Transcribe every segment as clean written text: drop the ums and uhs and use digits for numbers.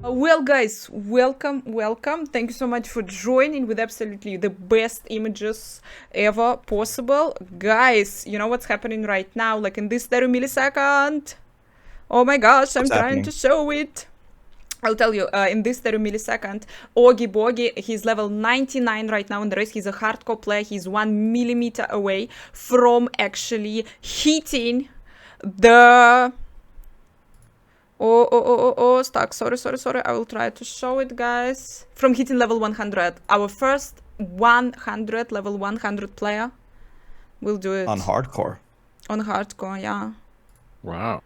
Well, guys, welcome. Thank you so much for joining with absolutely the best images ever possible. Guys, you know what's happening right now? Like in this 30 millisecond. Oh my gosh, I'm What's trying happening? to show it. I'll tell you, in this 30 millisecond, Oogie Boogie, he's level 99 right now in the race. He's a hardcore player. He's 1 millimeter away from actually hitting the... stuck. Sorry. I will try to show it, guys. From hitting level 100. Our first 100, level 100 player will do it. On hardcore. On hardcore, yeah. Wow.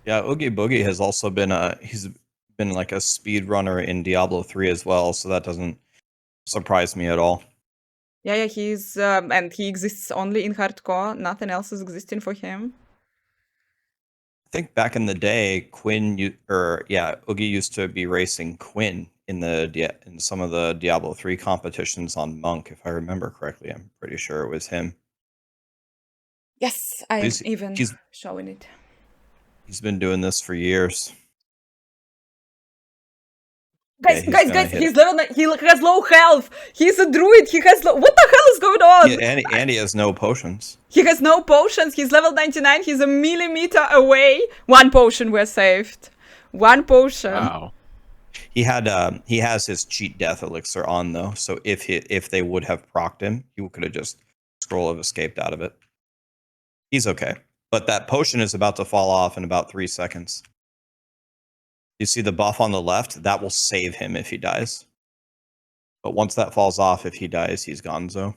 Yeah, Oogie Boogie has also been he's been like a speed runner in Diablo 3 as well, so that doesn't surprise me at all. Yeah, he's, and he exists only in hardcore. Nothing else is existing for him. I think back in the day, Oogie used to be racing Quinn in some of the Diablo 3 competitions on Monk, if I remember correctly. I'm pretty sure it was him. Yes, I'm even he's showing it. He's been doing this for years. Guys, Yeah, he's level 9. He has low health. He's a druid. He has low... What the hell is going on? Yeah, and he has no potions. He has no potions. He's level 99. He's a millimeter away. One potion we're saved. One potion. Wow. He has his cheat death elixir on though, so if they would have procced him, he could have just scroll have escaped out of it. He's okay. But that potion is about to fall off in about 3 seconds. You see the buff on the left? That will save him if he dies. But once that falls off, if he dies, he's gonzo.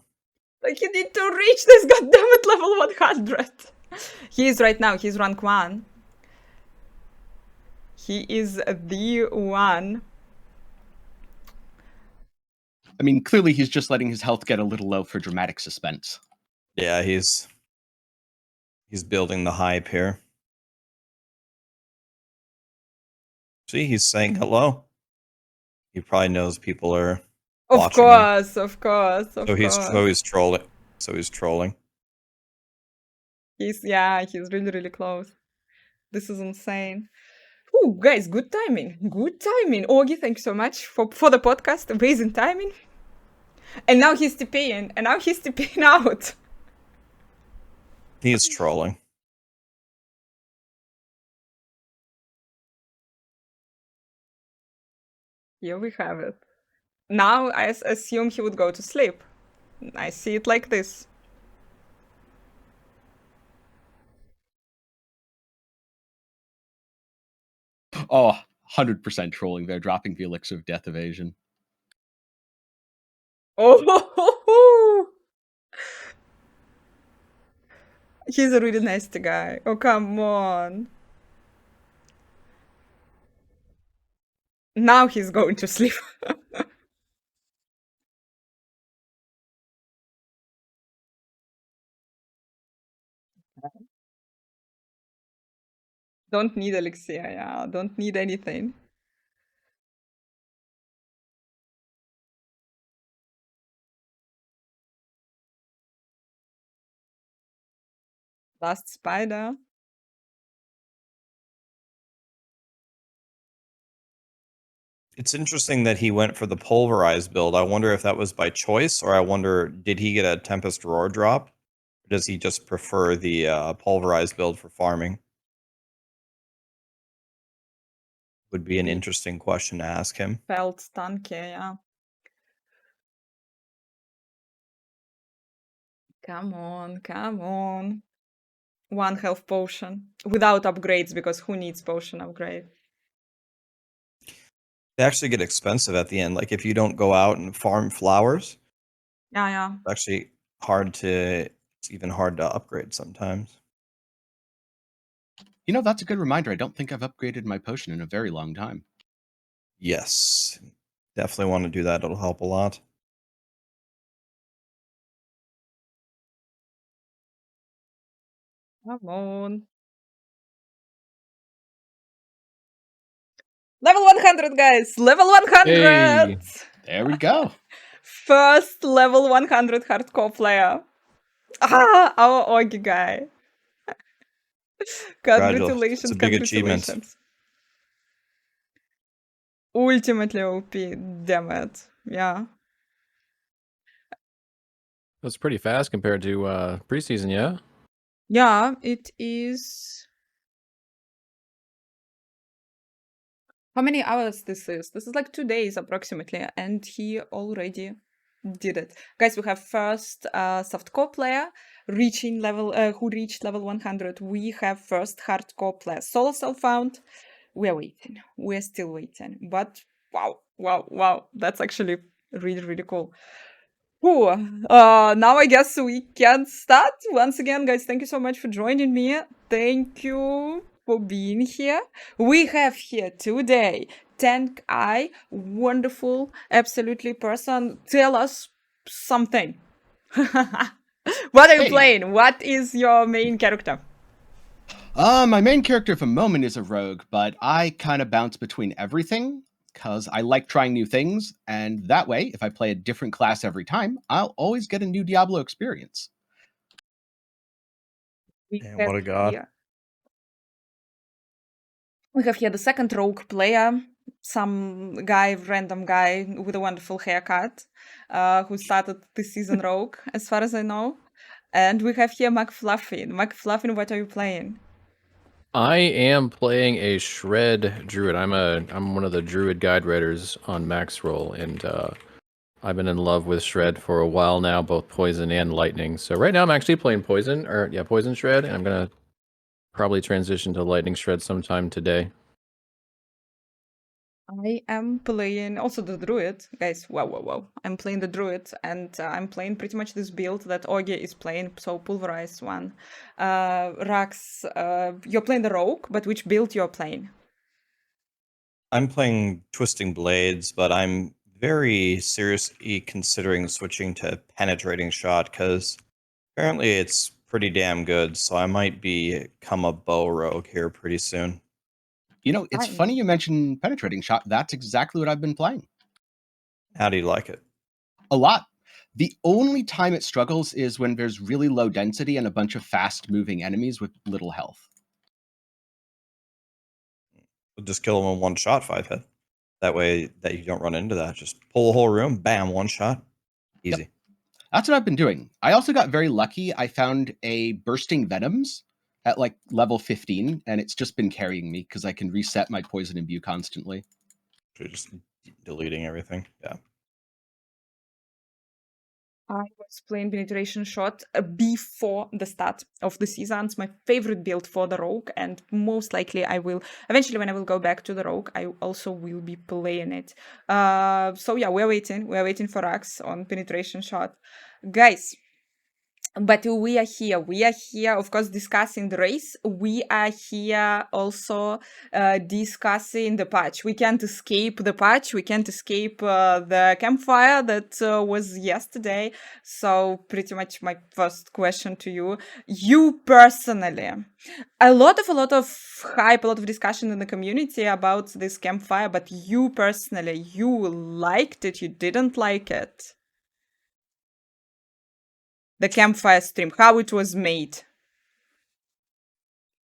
Like, you need to reach this goddammit level 100. He is right now. He's rank 1. He is the one. I mean, clearly he's just letting his health get a little low for dramatic suspense. Yeah, he's building the hype here. See, he's saying hello. He probably knows people are watching him. Of course. He's trolling. He's trolling. He's really close. This is insane. Ooh, guys, good timing. Oogie, thank you so much for the podcast. Amazing timing. And now he's TPing. Out. He's trolling. Here we have it. Now I assume he would go to sleep. I see it like this. Oh, 100% trolling there, dropping the elixir of death evasion. Oh, he's a really nasty guy. Oh, come on. Now he's going to sleep. Don't need elixir, yeah. Don't need anything. Last spider. It's interesting that he went for the pulverized build. I wonder if that was by choice, or I wonder, did he get a Tempest Roar drop? Or does he just prefer the pulverized build for farming? Would be an interesting question to ask him. Felt stunky, yeah. Come on. 1 health potion. Without upgrades, because who needs potion upgrade? They actually get expensive at the end. Like if you don't go out and farm flowers, Yeah. it's actually it's even hard to upgrade sometimes. You know, that's a good reminder. I don't think I've upgraded my potion in a very long time. Yes. Definitely want to do that. It'll help a lot. Come on. Level 100, guys! Level 100! Hey, there we go. First level 100 hardcore player. Our Oogie guy. Congratulations. It's a big achievement. ultimately OP. Damn it. Yeah. That's pretty fast compared to preseason, yeah? Yeah, it is. How many hours this is? This is like 2 days approximately, and he already did it. Guys, we have first softcore player reaching level who reached level 100. We have first hardcore player solo self-found. We're waiting. We're still waiting. But wow. That's actually really cool. Cool. Now I guess we can start. Once again, guys, thank you so much for joining me. Thank you for being here. We have here today Tank Eye, wonderful, absolutely person. Tell us something. What are you Hey. playing? What is your main character? My main character for the moment is a rogue, but I kind of bounce between everything because I like trying new things, and that way, if I play a different class every time, I'll always get a new Diablo experience. We Damn, have what a god. here- We have here the second rogue player, some guy, random guy with a wonderful haircut, who started the season rogue, as far as I know. And we have here McFluffin. McFluffin, what are you playing? I am playing a Shred Druid. I'm one of the Druid guide writers on Maxroll, and I've been in love with Shred for a while now, both Poison and Lightning. So right now I'm actually playing Poison Shred, and I'm gonna probably transition to Lightning Shred sometime today. I am playing also the Druid. Guys, wow. I'm playing the Druid, and I'm playing pretty much this build that Augie is playing, so pulverized one. Rax, you're playing the Rogue, but which build you're playing? I'm playing Twisting Blades, but I'm very seriously considering switching to Penetrating Shot because apparently it's pretty damn good. So I might become a bow rogue here pretty soon. You know, it's Fine. funny you mentioned Penetrating Shot. That's exactly what I've been playing. How do you like it? A lot. The only time it struggles is when there's really low density and a bunch of fast-moving enemies with little health. Just kill them in one shot, 5 hit. That way that you don't run into that. Just pull the whole room, bam, one shot. Easy. Yep. That's what I've been doing. I also got very lucky. I found a Bursting Venoms at like level 15, and it's just been carrying me because I can reset my poison imbue constantly. So just deleting everything. Yeah. I was playing Penetration Shot before the start of the season. It's my favorite build for the Rogue, and most likely I will, eventually when I will go back to the Rogue, I also will be playing it. So yeah, we're waiting for Rax on Penetration Shot. Guys, but we are here, of course, discussing the race. We are here also discussing the patch. We can't escape the patch. We can't escape the campfire that was yesterday. So pretty much my first question to you. You personally, a lot of hype, a lot of discussion in the community about this campfire, but you personally, you liked it, you didn't like it? The campfire stream, how it was made.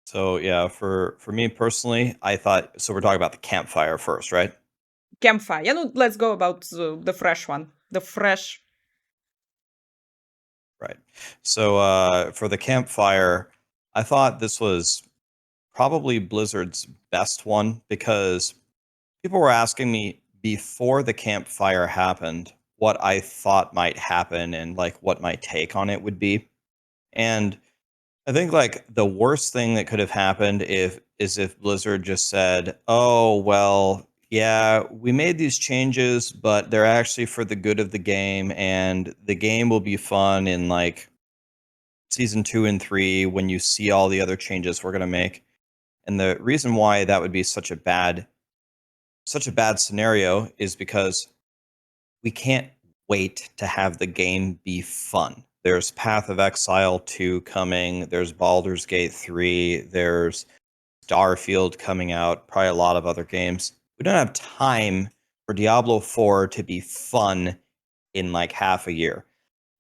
So yeah, for me personally, I thought so. We're talking about the campfire first, right? Campfire. Yeah, no, let's go about the fresh one. The fresh. Right. So for the campfire, I thought this was probably Blizzard's best one because people were asking me before the campfire happened what I thought might happen and like what my take on it would be. And I think like the worst thing that could have happened if Blizzard just said, "Oh, well, yeah, we made these changes, but they're actually for the good of the game and the game will be fun in like season 2 and 3 when you see all the other changes we're going to make." And the reason why that would be such a bad scenario is because we can't wait to have the game be fun. There's Path of Exile 2 coming, there's Baldur's Gate 3, there's Starfield coming out, probably a lot of other games. We don't have time for Diablo 4 to be fun in like half a year.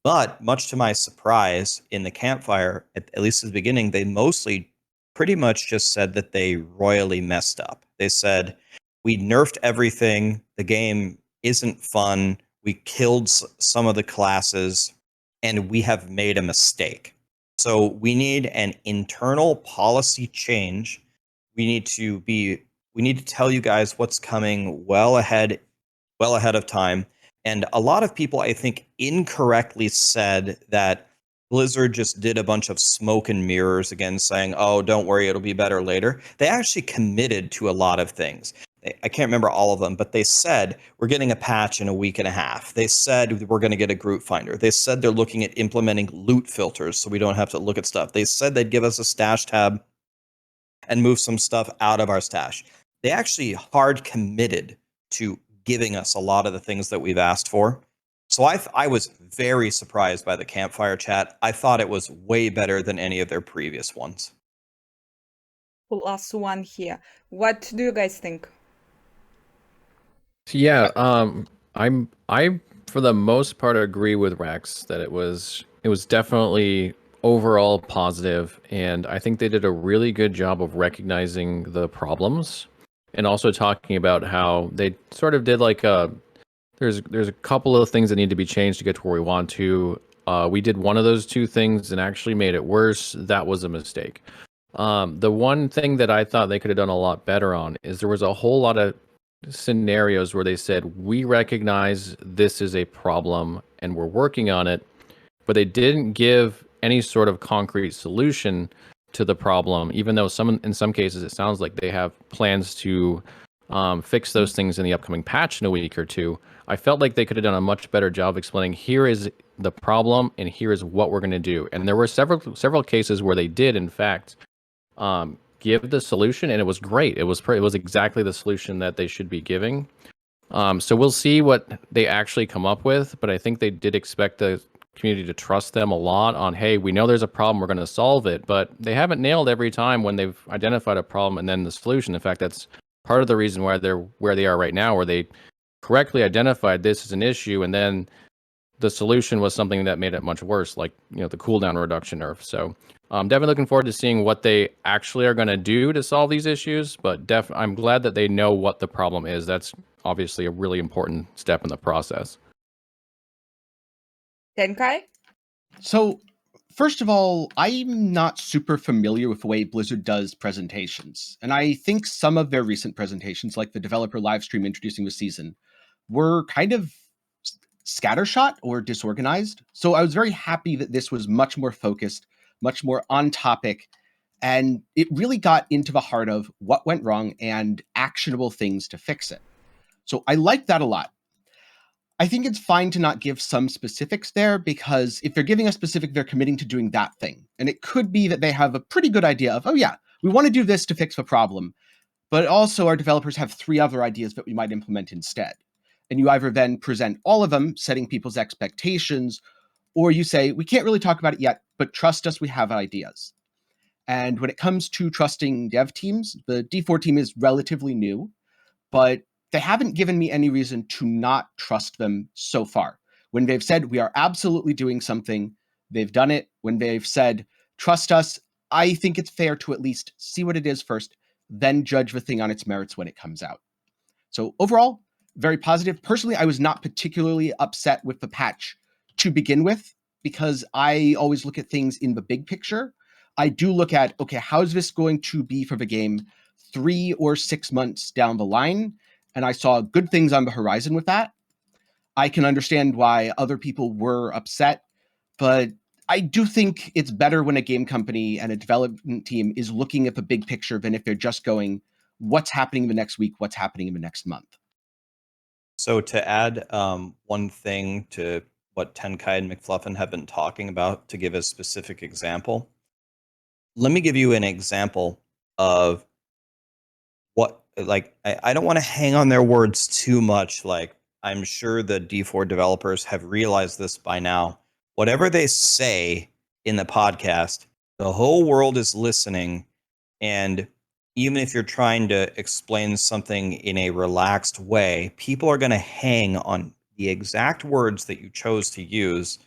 But much to my surprise, in the campfire, at least at the beginning, they mostly pretty much just said that they royally messed up. They said, we nerfed everything. The game isn't fun. We killed some of the classes, and we have made a mistake. So we need an internal policy change. We need to tell you guys what's coming well ahead of time. And a lot of people, I think, incorrectly said that Blizzard just did a bunch of smoke and mirrors again, saying, oh, don't worry, it'll be better later. They actually committed to a lot of things. I can't remember all of them, but they said we're getting a patch in a week and a half. They said we're going to get a group finder. They said they're looking at implementing loot filters so we don't have to look at stuff. They said they'd give us a stash tab and move some stuff out of our stash. They actually hard committed to giving us a lot of the things that we've asked for. So I was very surprised by the campfire chat. I thought it was way better than any of their previous ones. Last one here. What do you guys think? Yeah, I for the most part agree with Rex that it was definitely overall positive, and I think they did a really good job of recognizing the problems and also talking about how they sort of did like there's a couple of things that need to be changed to get to where we want to. We did one of those two things and actually made it worse. That was a mistake. The one thing that I thought they could have done a lot better on is there was a whole lot of scenarios where they said, we recognize this is a problem and we're working on it, but they didn't give any sort of concrete solution to the problem, even though in some cases it sounds like they have plans to fix those things in the upcoming patch in a week or two. I felt like they could have done a much better job explaining, here is the problem and here is what we're going to do. And there were several cases where they did, in fact, give the solution, and it was great. It was exactly the solution that they should be giving. So we'll see what they actually come up with, but I think they did expect the community to trust them a lot on, hey, we know there's a problem, we're going to solve it, but they haven't nailed every time when they've identified a problem and then the solution. In fact, that's part of the reason why they're where they are right now, where they correctly identified this as an issue, and then the solution was something that made it much worse, like the cooldown reduction nerf. So I'm definitely looking forward to seeing what they actually are going to do to solve these issues, but I'm glad that they know what the problem is. That's obviously a really important step in the process. Tenkai? So, first of all, I'm not super familiar with the way Blizzard does presentations. And I think some of their recent presentations, like the developer live stream introducing the season, were kind of scattershot or disorganized. So I was very happy that this was much more focused, much more on topic, and it really got into the heart of what went wrong and actionable things to fix it. So I like that a lot. I think it's fine to not give some specifics there, because if they're giving a specific, they're committing to doing that thing. And it could be that they have a pretty good idea of, oh yeah, we want to do this to fix the problem, but also our developers have 3 other ideas that we might implement instead. And you either then present all of them, setting people's expectations, or you say, we can't really talk about it yet, but trust us, we have ideas. And when it comes to trusting dev teams, the D4 team is relatively new, but they haven't given me any reason to not trust them so far. When they've said, we are absolutely doing something, they've done it. When they've said, trust us, I think it's fair to at least see what it is first, then judge the thing on its merits when it comes out. So overall, very positive. Personally, I was not particularly upset with the patch to begin with, because I always look at things in the big picture. I do look at, okay, how is this going to be for the game 3 or 6 months down the line? And I saw good things on the horizon with that. I can understand why other people were upset, but I do think it's better when a game company and a development team is looking at the big picture than if they're just going, what's happening in the next week, what's happening in the next month. So to add one thing to what Tenkai and McFluffin have been talking about, to give a specific example, let me give you an example of what, like, I don't want to hang on their words too much. Like, I'm sure the D4 developers have realized this by now. Whatever they say in the podcast, the whole world is listening, and even if you're trying to explain something in a relaxed way, people are going to hang on the exact words that you chose to use,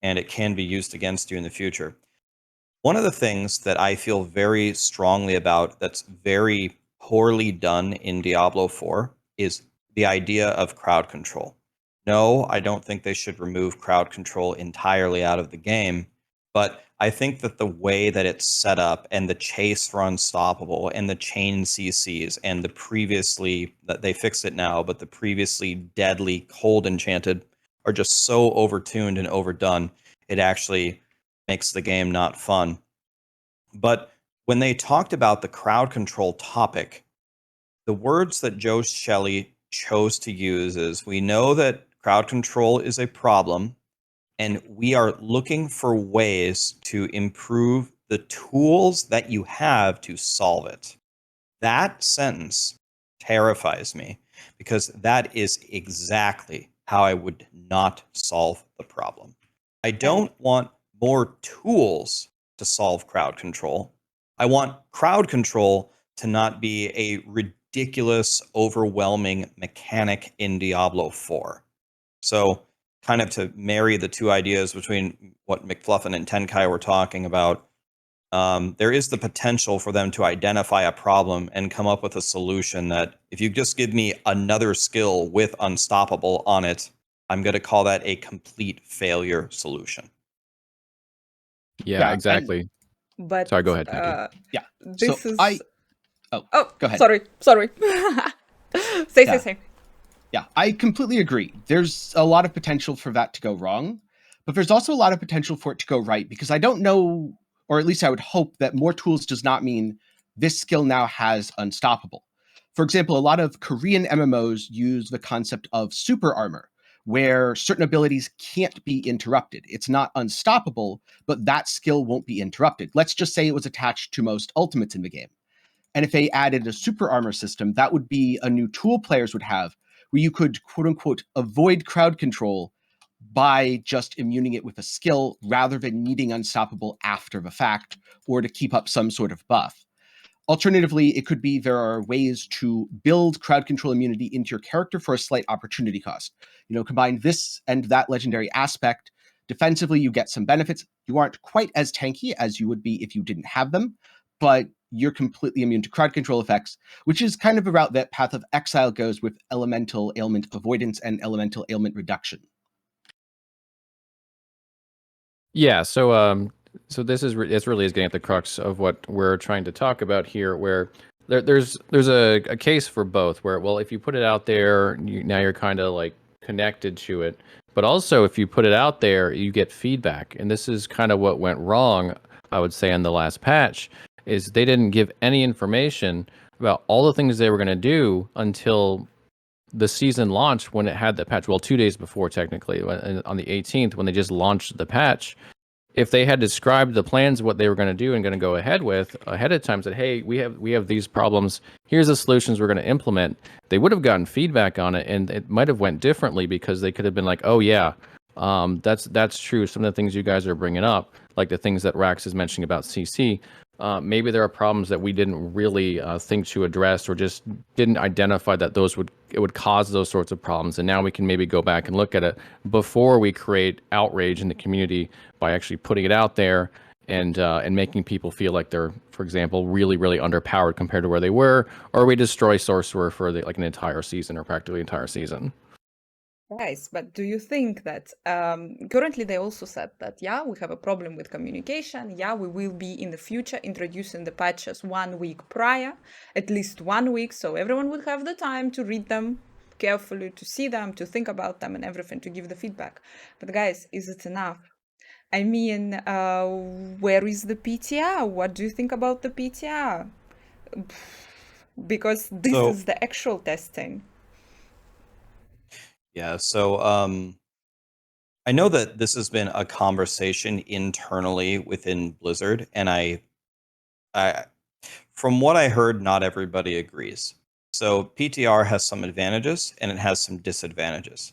and it can be used against you in the future. One of the things that I feel very strongly about that's very poorly done in Diablo 4 is the idea of crowd control. No, I don't think they should remove crowd control entirely out of the game, but I think that the way that it's set up and the chase for Unstoppable and the chain CCs and the previously, that they fixed it now, but the previously deadly cold enchanted are just so overtuned and overdone, it actually makes the game not fun. But when they talked about the crowd control topic, the words that Joe Shelley chose to use is, we know that crowd control is a problem, and we are looking for ways to improve the tools that you have to solve it. That sentence terrifies me because that is exactly how I would not solve the problem. I don't want more tools to solve crowd control. I want crowd control to not be a ridiculous, overwhelming mechanic in Diablo 4. So, kind of to marry the two ideas between what McFluffin and Tenkai were talking about, there is the potential for them to identify a problem and come up with a solution that, if you just give me another skill with Unstoppable on it, I'm going to call that a complete failure solution. Yeah, exactly. But Sorry, go ahead, Taki. Yeah. This So is. go ahead. Sorry. Say. Yeah, I completely agree. There's a lot of potential for that to go wrong, but there's also a lot of potential for it to go right, because I don't know, or at least I would hope, that more tools does not mean this skill now has Unstoppable. For example, a lot of Korean MMOs use the concept of super armor, where certain abilities can't be interrupted. It's not unstoppable, but that skill won't be interrupted. Let's just say it was attached to most ultimates in the game. And if they added a super armor system, that would be a new tool players would have, where you could, quote unquote, avoid crowd control by just immuning it with a skill rather than needing Unstoppable after the fact or to keep up some sort of buff. Alternatively, it could be there are ways to build crowd control immunity into your character for a slight opportunity cost. Combine this and that legendary aspect. Defensively, you get some benefits. You aren't quite as tanky as you would be if you didn't have them, but you're completely immune to crowd control effects, which is kind of the route that Path of Exile goes with elemental ailment avoidance and elemental ailment reduction. Yeah, so this is it really is getting at the crux of what we're trying to talk about here, where there's a case for both, where, well, if you put it out there, now you're kind of like connected to it, but also if you put it out there, you get feedback, and this is kind of what went wrong, I would say, in the last patch, is they didn't give any information about all the things they were going to do until the season launched, when it had the patch. Well, 2 days before, technically, on the 18th, when they just launched the patch. If they had described the plans, what they were going to do and going to go ahead with ahead of time, said, hey, we have these problems, here's the solutions we're going to implement, they would have gotten feedback on it, and it might have went differently, because they could have been like, oh yeah, that's true, some of the things you guys are bringing up, like the things that Rax is mentioning about CC, maybe there are problems that we didn't really think to address, or just didn't identify that it would cause those sorts of problems. And now we can maybe go back and look at it before we create outrage in the community by actually putting it out there and making people feel like they're, for example, really, really underpowered compared to where they were, or we destroy Sorcerer for an entire season, or practically entire season. Guys, but do you think that currently they also said that, yeah, we have a problem with communication. Yeah, we will be in the future introducing the patches 1 week prior, at least 1 week, so everyone would have the time to read them carefully, to see them, to think about them and everything, to give the feedback. But guys, is it enough? I mean, where is the PTR? What do you think about the PTR? Because this is the actual testing. Yeah, so I know that this has been a conversation internally within Blizzard, and I from what I heard, not everybody agrees. So PTR has some advantages and it has some disadvantages.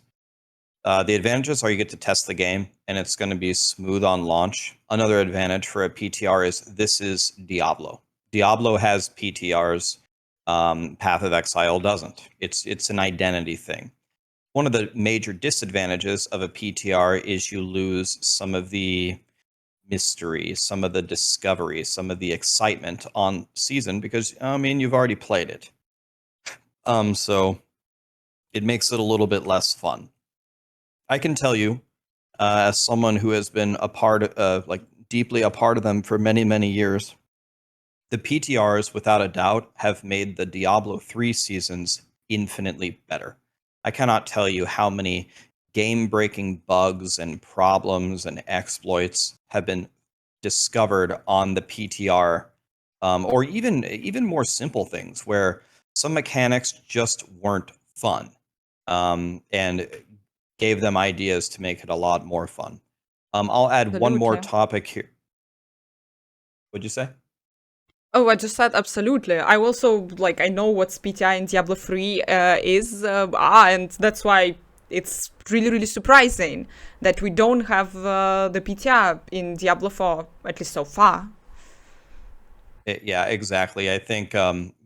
The advantages are you get to test the game, and it's going to be smooth on launch. Another advantage for a PTR is this is Diablo. Diablo has PTRs. Path of Exile doesn't. It's an identity thing. One of the major disadvantages of a PTR is you lose some of the mystery, some of the discovery, some of the excitement on season because I mean you've already played it. So it makes it a little bit less fun. I can tell you, as someone who has been a part of, like deeply a part of them for many, many years, the PTRs, without a doubt, have made the Diablo 3 seasons infinitely better. I cannot tell you how many game-breaking bugs and problems and exploits have been discovered on the PTR, or even more simple things where some mechanics just weren't fun, and gave them ideas to make it a lot more fun. I'll add one more Absolutely. topic here. What'd you say? Oh, I just said absolutely. I also, like, I know what PTI in Diablo 3 is, and that's why it's really, really surprising that we don't have the PTI in Diablo 4, at least so far. Yeah, exactly. I think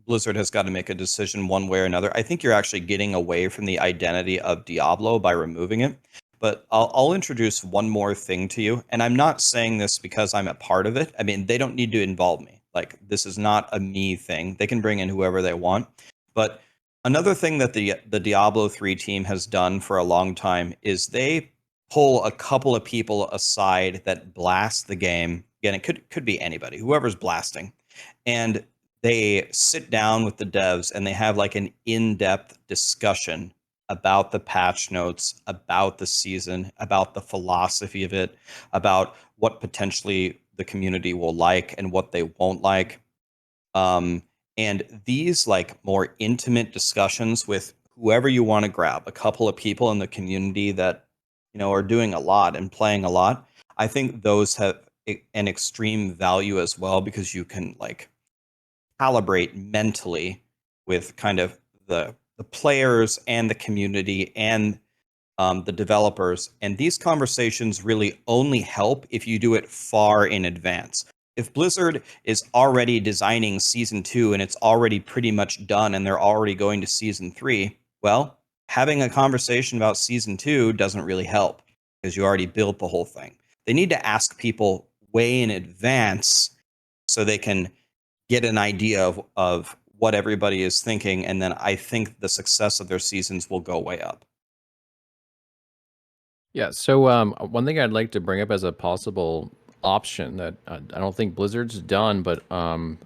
Blizzard has got to make a decision one way or another. I think you're actually getting away from the identity of Diablo by removing it. But I'll introduce one more thing to you. And I'm not saying this because I'm a part of it. I mean, they don't need to involve me. Like, this is not a me thing. They can bring in whoever they want. But another thing that the Diablo 3 team has done for a long time is they pull a couple of people aside that blast the game. Again, it could be anybody, whoever's blasting. And they sit down with the devs and they have like an in-depth discussion about the patch notes, about the season, about the philosophy of it, about what potentially the community will like and what they won't like. And these like more intimate discussions with whoever you want to grab, a couple of people in the community that are doing a lot and playing a lot. I think those have an extreme value as well because you can like calibrate mentally with kind of the players and the community and the developers. And these conversations really only help if you do it far in advance. If Blizzard is already designing season 2 and it's already pretty much done and they're already going to season 3, well, having a conversation about season 2 doesn't really help because you already built the whole thing. They need to ask people way in advance so they can get an idea of what everybody is thinking, and then I think the success of their seasons will go way up. Yeah, so one thing I'd like to bring up as a possible option that I don't think Blizzard's done, but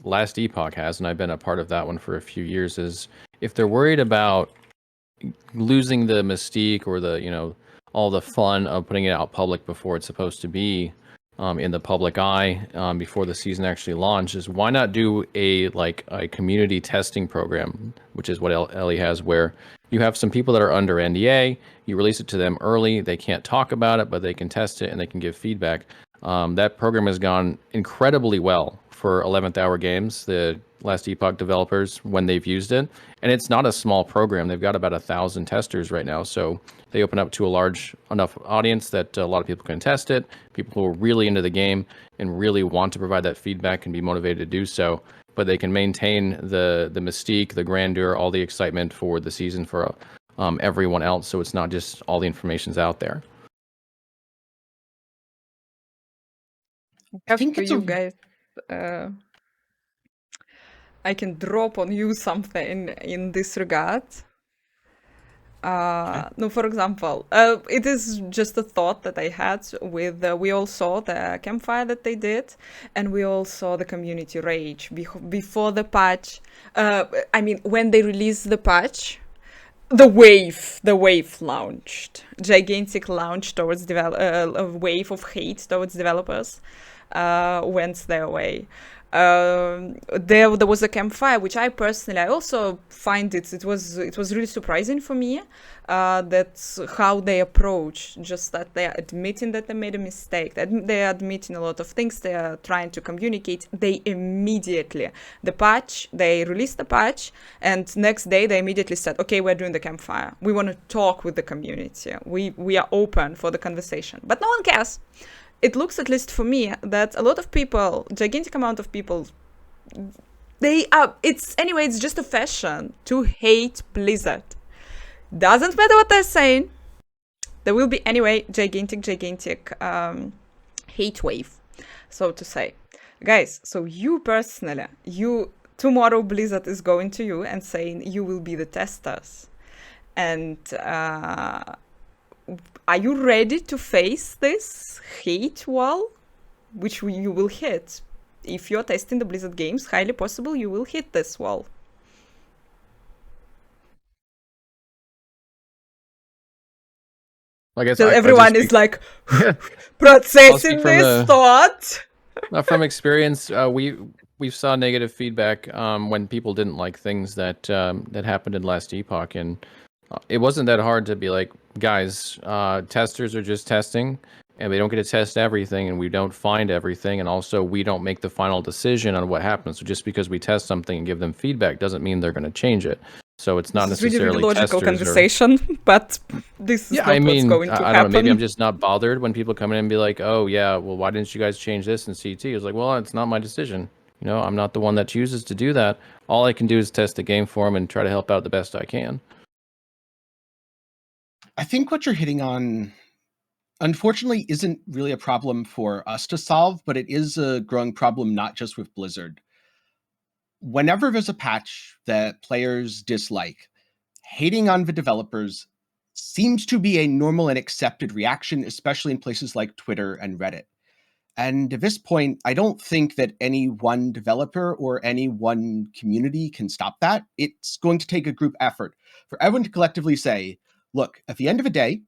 Last Epoch has, and I've been a part of that one for a few years, is if they're worried about losing the mystique or the all the fun of putting it out public before it's supposed to be in the public eye before the season actually launches, why not do a community testing program, which is what Ellie has, where you have some people that are under NDA, you release it to them early, they can't talk about it, but they can test it and they can give feedback. That program has gone incredibly well for 11th Hour Games, the Last Epoch developers, when they've used it. And it's not a small program. They've got about 1,000 testers right now. So they open up to a large enough audience that a lot of people can test it. People who are really into the game and really want to provide that feedback can be motivated to do so. But they can maintain the mystique, the grandeur, all the excitement for the season for everyone else. So it's not just all the information's out there. Have to you guys. I can drop on you something in this regard. No, for example, it is just a thought that I had with, we all saw the campfire that they did, and we all saw the community rage before the patch. I mean, when they released the patch, the wave launched. Gigantic launch towards a wave of hate towards developers went their way. There was a campfire, which I also find it was really surprising for me. That's how they approach, just that they are admitting that they made a mistake, that they are admitting a lot of things, they are trying to communicate. They immediately, they released the patch, and next day they immediately said, okay, we're doing the campfire. We want to talk with the community. We are open for the conversation, but no one cares. It looks, at least for me, that a lot of people, gigantic amount of people, it's just a fashion to hate Blizzard. Doesn't matter what they're saying. There will be, anyway, gigantic hate wave. so to say. Guys, so you personally, tomorrow Blizzard is going to you and saying you will be the testers. And are you ready to face this hate wall, which you will hit? If you're testing the Blizzard games, highly possible you will hit this wall. I guess So I everyone just is like I'll processing speak from this thought. from experience. We saw negative feedback when people didn't like things that happened in last epoch, and it wasn't that hard to be like, guys, testers are just testing, and we don't get to test everything, and we don't find everything, and also we don't make the final decision on what happens. So just because we test something and give them feedback doesn't mean they're going to change it. So it's not This is necessarily really logical testers conversation, but this is not what's going to I happen. don't know. Maybe I'm just not bothered when people come in and be like, "Oh yeah, well, why didn't you guys change this in CT?" It's like, well, it's not my decision. You know, I'm not the one that chooses to do that. All I can do is test the game for them and try to help out the best I can. I think what you're hitting on, unfortunately, isn't really a problem for us to solve, but it is a growing problem not just with Blizzard. Whenever there's a patch that players dislike, hating on the developers seems to be a normal and accepted reaction, especially in places like Twitter and Reddit. And at this point, I don't think that any one developer or any one community can stop that. It's going to take a group effort for everyone to collectively say, look, at the end of the day,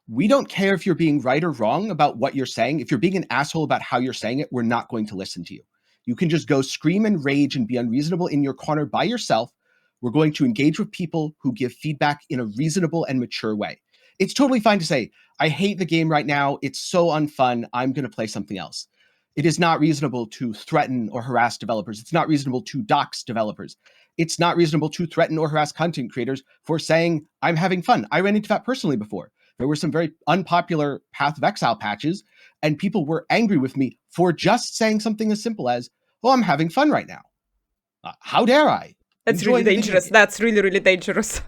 we don't care if you're being right or wrong about what you're saying. If you're being an asshole about how you're saying it, we're not going to listen to you. You can just go scream and rage and be unreasonable in your corner by yourself. We're going to engage with people who give feedback in a reasonable and mature way. It's totally fine to say, I hate the game right now. It's so unfun. I'm going to play something else. It is not reasonable to threaten or harass developers. It's not reasonable to dox developers. It's not reasonable to threaten or harass content creators for saying, I'm having fun. I ran into that personally before. There were some very unpopular Path of Exile patches, and people were angry with me for just saying something as simple as, oh, I'm having fun right now. How dare I? That's really dangerous. That's really, really dangerous.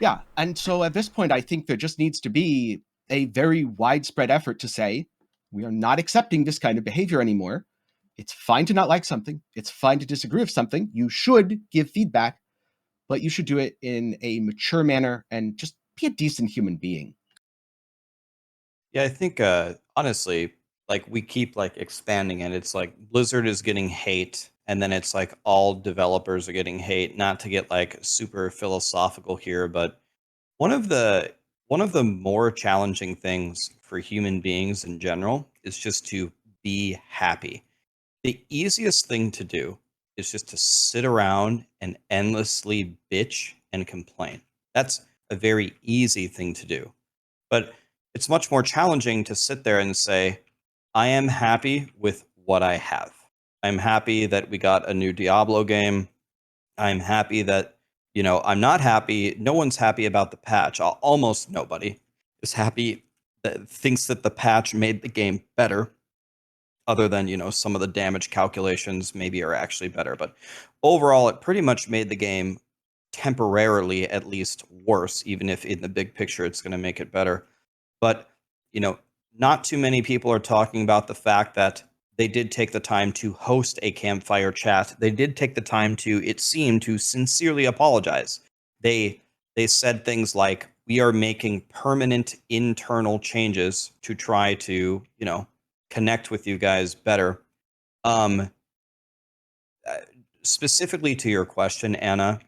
Yeah. And so at this point, I think there just needs to be a very widespread effort to say, we are not accepting this kind of behavior anymore. It's fine to not like something. It's fine to disagree with something. You should give feedback, but you should do it in a mature manner and just be a decent human being. Yeah, I think honestly, like we keep like expanding it. It's like Blizzard is getting hate, and then it's like all developers are getting hate. Not to get like super philosophical here, but one of the more challenging things for human beings in general is just to be happy. The easiest thing to do is just to sit around and endlessly bitch and complain. That's a very easy thing to do. But it's much more challenging to sit there and say, I am happy with what I have. I'm happy that we got a new Diablo game. I'm happy that, I'm not happy. No one's happy about the patch. Almost nobody is happy that thinks that the patch made the game better, other than, some of the damage calculations maybe are actually better. But overall, it pretty much made the game temporarily at least worse, even if in the big picture it's going to make it better. But, not too many people are talking about the fact that they did take the time to host a campfire chat. They did take the time to, it seemed, to sincerely apologize. They said things like, we are making permanent internal changes to try to, connect with you guys better. Specifically to your question, Anna,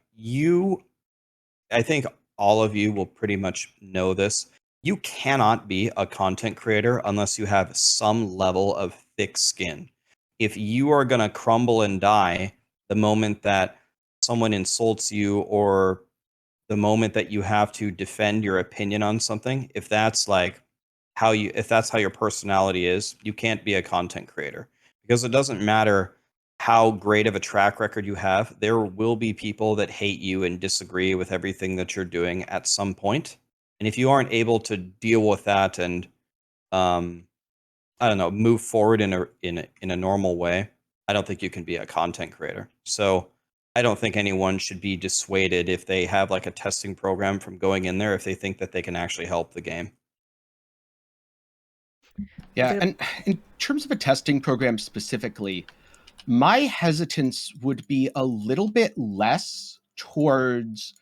I think all of you will pretty much know this. You cannot be a content creator unless you have some level of thick skin. If you are going to crumble and die the moment that someone insults you, or the moment that you have to defend your opinion on something, if that's how your personality is, you can't be a content creator, because it doesn't matter how great of a track record you have. There will be people that hate you and disagree with everything that you're doing at some point. And if you aren't able to deal with that and, I don't know, move forward in a normal way, I don't think you can be a content creator. So I don't think anyone should be dissuaded if they have like a testing program from going in there if they think that they can actually help the game. Yeah, The- and in terms of a testing program specifically, my hesitance would be a little bit less towards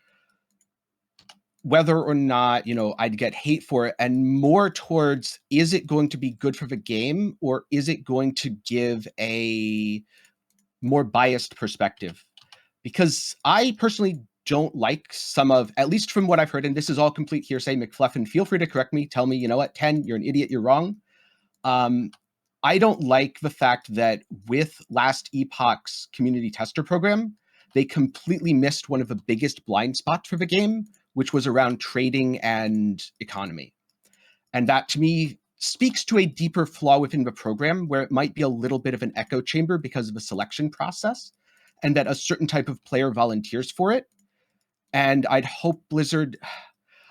whether or not, I'd get hate for it, and more towards, is it going to be good for the game, or is it going to give a more biased perspective? Because I personally don't like some of, at least from what I've heard, and this is all complete hearsay, McFluffin, feel free to correct me, tell me, you know what, 10, you're an idiot, you're wrong. I don't like the fact that with Last Epoch's community tester program, they completely missed one of the biggest blind spots for the game, which was around trading and economy. And that, to me, speaks to a deeper flaw within the program, where it might be a little bit of an echo chamber because of the selection process, and that a certain type of player volunteers for it. And I'd hope Blizzard,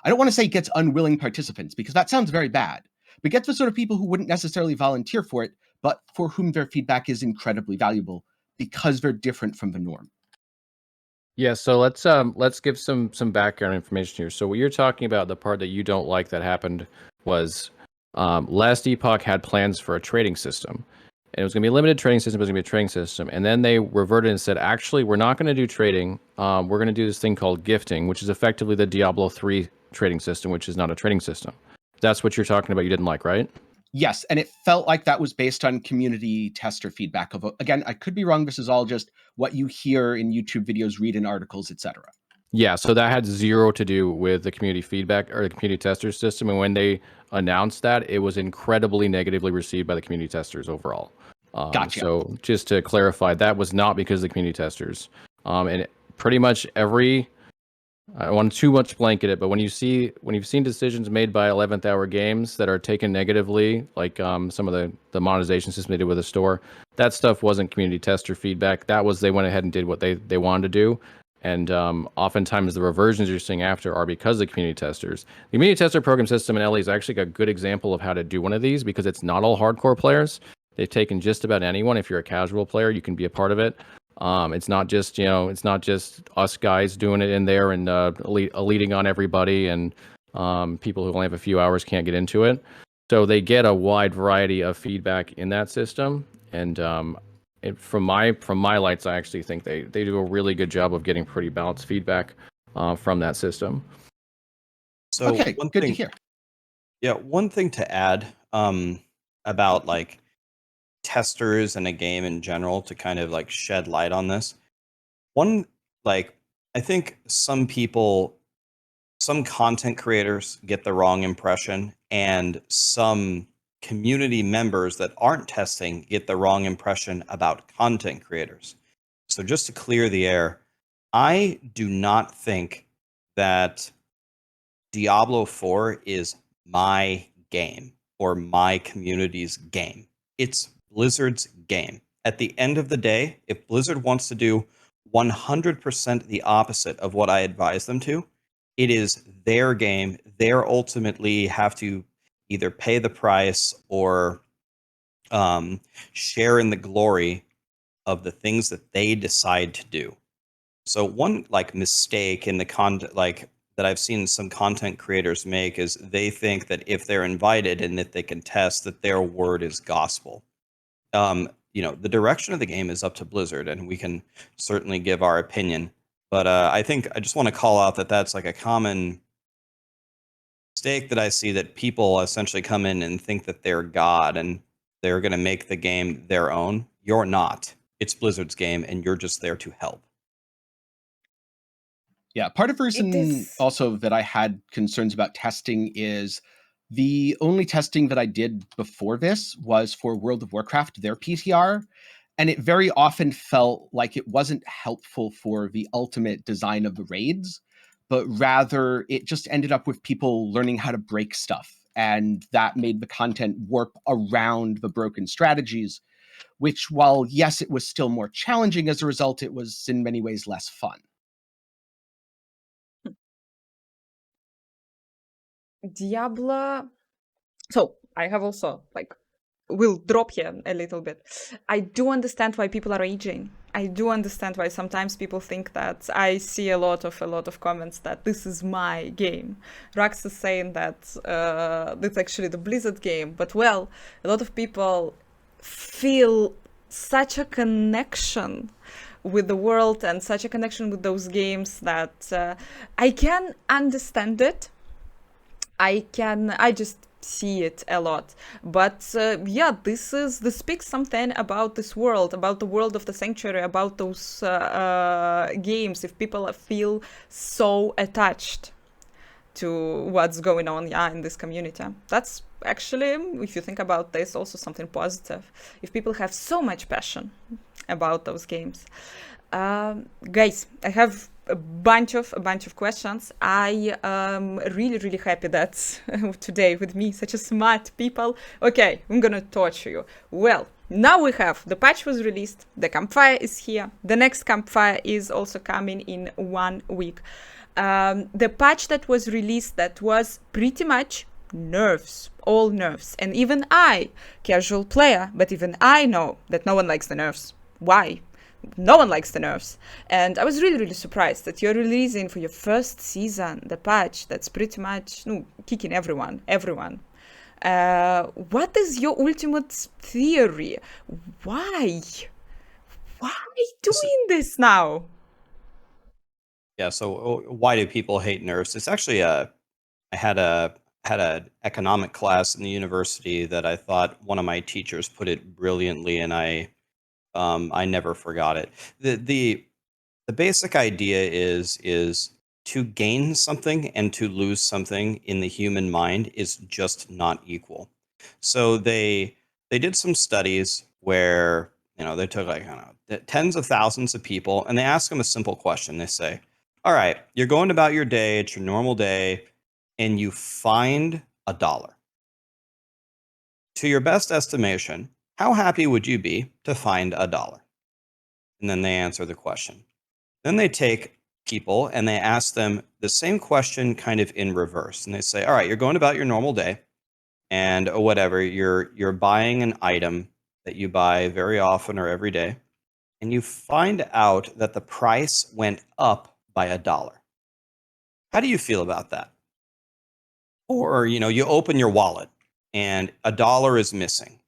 I don't want to say gets unwilling participants, because that sounds very bad, but gets the sort of people who wouldn't necessarily volunteer for it, but for whom their feedback is incredibly valuable because they're different from the norm. Yeah, so let's give some background information here. So what you're talking about, the part that you don't like that happened, was Last Epoch had plans for a trading system. And it was going to be a limited trading system, but it was going to be a trading system. And then they reverted and said, actually, we're not going to do trading. We're going to do this thing called gifting, which is effectively the Diablo 3 trading system, which is not a trading system. That's what you're talking about you didn't like, right? Yes, and it felt like that was based on community tester feedback. Again, I could be wrong. This is all just what you hear in YouTube videos, read in articles, etc. Yeah, so that had zero to do with the community feedback or the community tester system. And when they announced that, it was incredibly negatively received by the community testers overall. Gotcha. So just to clarify, that was not because of the community testers. And pretty much every, I don't want to too much blanket it, but when you've seen decisions made by 11th Hour Games that are taken negatively, like some of the monetization system they did with the store, that stuff wasn't community tester feedback. That was, they went ahead and did what they wanted to do. And oftentimes the reversions you're seeing after are because of community testers. The community tester program system in LE is actually a good example of how to do one of these, because it's not all hardcore players. They've taken just about anyone. If you're a casual player, you can be a part of it. It's not just it's not just us guys doing it in there and eluding on everybody, and people who only have a few hours can't get into it. So they get a wide variety of feedback in that system, and from my lights, I actually think they do a really good job of getting pretty balanced feedback from that system. So Okay, one good thing, to hear. yeah, one thing to add about like testers and a game in general to kind of like shed light on this. One, like, I think some content creators get the wrong impression, and some community members that aren't testing get the wrong impression about content creators. So just to clear the air, I do not think that Diablo 4 is my game or my community's game. It's Blizzard's game. At the end of the day, if Blizzard wants to do 100% the opposite of what I advise them to, it is their game. They're ultimately have to either pay the price or share in the glory of the things that they decide to do. So one like mistake in the content, like that I've seen some content creators make, is they think that if they're invited and that they can test, that their word is gospel. The direction of the game is up to Blizzard, and we can certainly give our opinion. But I think I just want to call out that that's like a common mistake that I see, that people essentially come in and think that they're God and they're going to make the game their own. You're not. It's Blizzard's game, and you're just there to help. Yeah, part of the It reason is. also that I had concerns about testing is the only testing that I did before this was for World of Warcraft, their PTR, and it very often felt like it wasn't helpful for the ultimate design of the raids, but rather it just ended up with people learning how to break stuff, and that made the content warp around the broken strategies, which, while yes, it was still more challenging as a result, it was in many ways less fun. Diablo. So I have also like will drop here a little bit. I do understand why people are raging. I do understand why sometimes people think that. I see a lot of comments that this is my game. Rax is saying that it's actually the Blizzard game, but well, a lot of people feel such a connection with the world and such a connection with those games that I can understand it. I just see it a lot, but this speaks something about this world, about the world of the Sanctuary, about those games. If people feel so attached to what's going on in this community, that's actually, if you think about this, also something positive. If people have so much passion about those games. Guys, I have a bunch of questions. I am really happy that today with me such a smart people. Okay, I'm gonna torture you. Well, now we have the patch was released, the campfire is here, the next campfire is also coming in 1 week. The patch that was released, that was pretty much nerfs, all nerfs, and even I, casual player, but even I know that no one likes the nerfs. Why? No one likes the nerfs, and I was really surprised that you're releasing for your first season the patch that's pretty much kicking everyone. What is your ultimate theory? Why doing this now? Yeah, so why do people hate nerfs? It's actually I had an economic class in the university that I thought one of my teachers put it brilliantly, and I never forgot it. The basic idea is to gain something and to lose something in the human mind is just not equal. So they did some studies where they took tens of thousands of people, and they asked them a simple question. They say, all right, you're going about your day, it's your normal day, and you find $1. To your best estimation, how happy would you be to find $1? And then they answer the question. Then they take people and they ask them the same question kind of in reverse. And they say, all right, you're going about your normal day and whatever, you're buying an item that you buy very often or every day, and you find out that the price went up by $1. How do you feel about that? Or, you open your wallet and $1 is missing.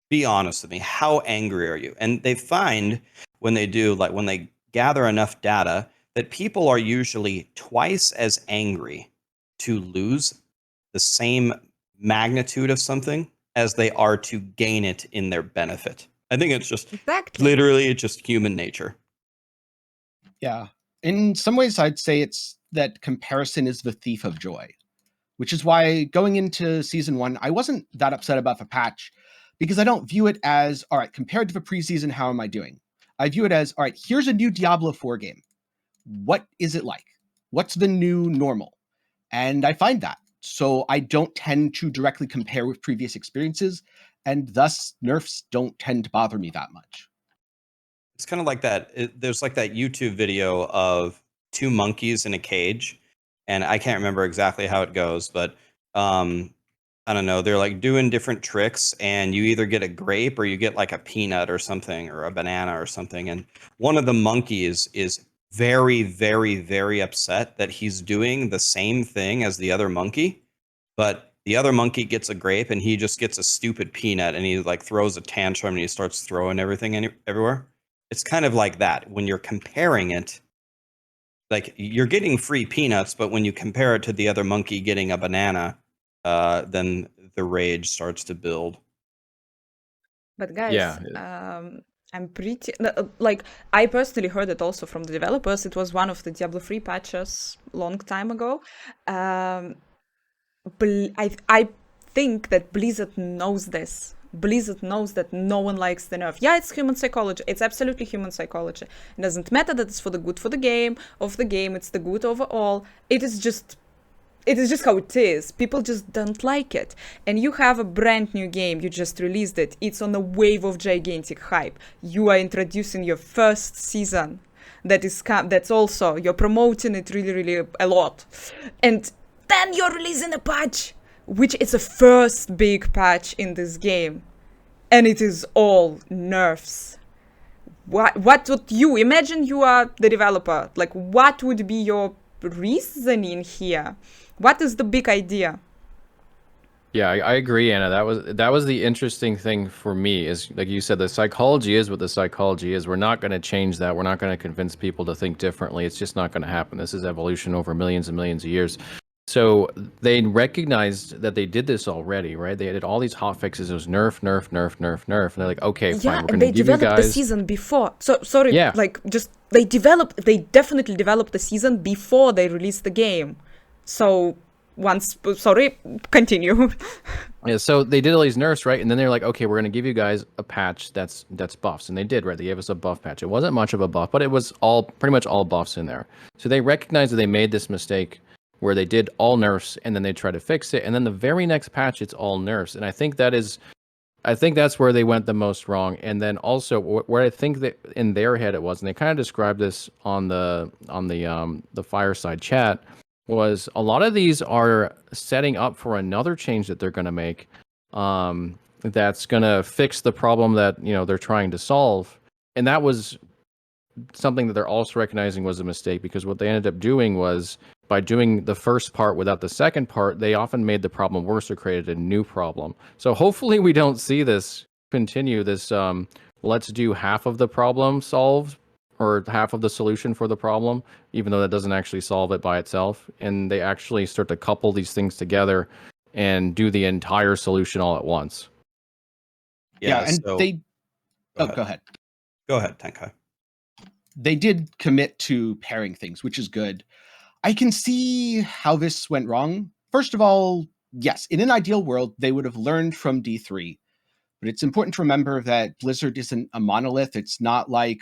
Be honest with me. How angry are you? And they find when they gather enough data that people are usually twice as angry to lose the same magnitude of something as they are to gain it in their benefit. I think it's just literally just human nature. Yeah. In some ways, I'd say it's that comparison is the thief of joy, which is why going into season 1, I wasn't that upset about the patch, because I don't view it as, all right, compared to the preseason, how am I doing? I view it as, all right, here's a new Diablo 4 game. What is it like? What's the new normal? And I find that. So I don't tend to directly compare with previous experiences, and thus nerfs don't tend to bother me that much. It's kind of like that. There's like that YouTube video of 2 monkeys in a cage, and I can't remember exactly how it goes, but I don't know, they're like doing different tricks, and you either get a grape or you get like a peanut or something, or a banana or something. And one of the monkeys is very upset that he's doing the same thing as the other monkey, but the other monkey gets a grape and he just gets a stupid peanut, and he like throws a tantrum and he starts throwing everything everywhere. It's kind of like that when you're comparing it. Like, you're getting free peanuts, but when you compare it to the other monkey getting a banana, then the rage starts to build. But guys, Yeah. I'm pretty like, I personally heard it also from the developers. It was one of the Diablo 3 patches long time ago. I think that Blizzard knows this. Blizzard knows that no one likes the nerf. Yeah, it's human psychology. It's absolutely human psychology. It doesn't matter that it's for the good for the game, it's the good overall. It is just how it is. People just don't like it. And you have a brand new game, you just released it. It's on a wave of gigantic hype. You are introducing your first season. That's also, you're promoting it really a lot. And then you're releasing a patch which is the first big patch in this game, and it is all nerfs. What would you imagine? You are the developer. Like, what would be your reasoning here? What is the big idea? Yeah, I agree, Anna. That was the interesting thing for me. Is like you said, the psychology is what the psychology is. We're not going to change that. We're not going to convince people to think differently. It's just not going to happen. This is evolution over millions and millions of years. So they recognized that they did this already, right? They did all these hot fixes. It was nerf, nerf, nerf, nerf, nerf, and they're like, okay, fine, Yeah, we're and going they to give you developed guys. the season before. So sorry, Yeah. like just they definitely developed the season before they released the game. So sorry, continue. Yeah, so they did all these nerfs, right? And then they're like, okay, we're going to give you guys a patch that's buffs. And they did, right? They gave us a buff patch. It wasn't much of a buff, but it was pretty much all buffs in there. So they recognized that they made this mistake where they did all nerfs and then they try to fix it. And then the very next patch, it's all nerfs. And I think that's where they went the most wrong. And then also where I think that in their head it was, and they kind of described this on the fireside chat, was a lot of these are setting up for another change that they're going to make that's going to fix the problem that they're trying to solve. And that was something that they're also recognizing was a mistake, because what they ended up doing was, by doing the first part without the second part, they often made the problem worse or created a new problem. So hopefully we don't see this continue, this let's do half of the problem solved or half of the solution for the problem, even though that doesn't actually solve it by itself. And they actually start to couple these things together and do the entire solution all at once. Yeah, and so, they... Go Go ahead. Go ahead, Tenkai. They did commit to pairing things, which is good. I can see how this went wrong. First of all, yes, in an ideal world, they would have learned from D3. But it's important to remember that Blizzard isn't a monolith. It's not like...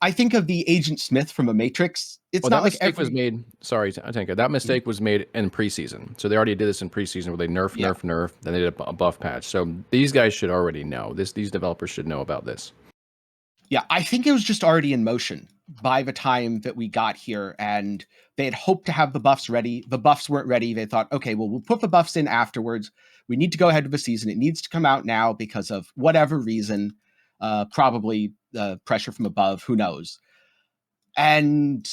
I think of the Agent Smith from a Matrix. It's not like mistake was made. Sorry, Tanka. That mistake was made in preseason. So they already did this in preseason, where they nerf. Then they did a buff patch. So these guys should already know this. These developers should know about this. Yeah, I think it was just already in motion by the time that we got here, and they had hoped to have the buffs ready. The buffs weren't ready. They thought, okay, well, we'll put the buffs in afterwards. We need to go ahead with the season. It needs to come out now because of whatever reason, probably pressure from above, who knows. And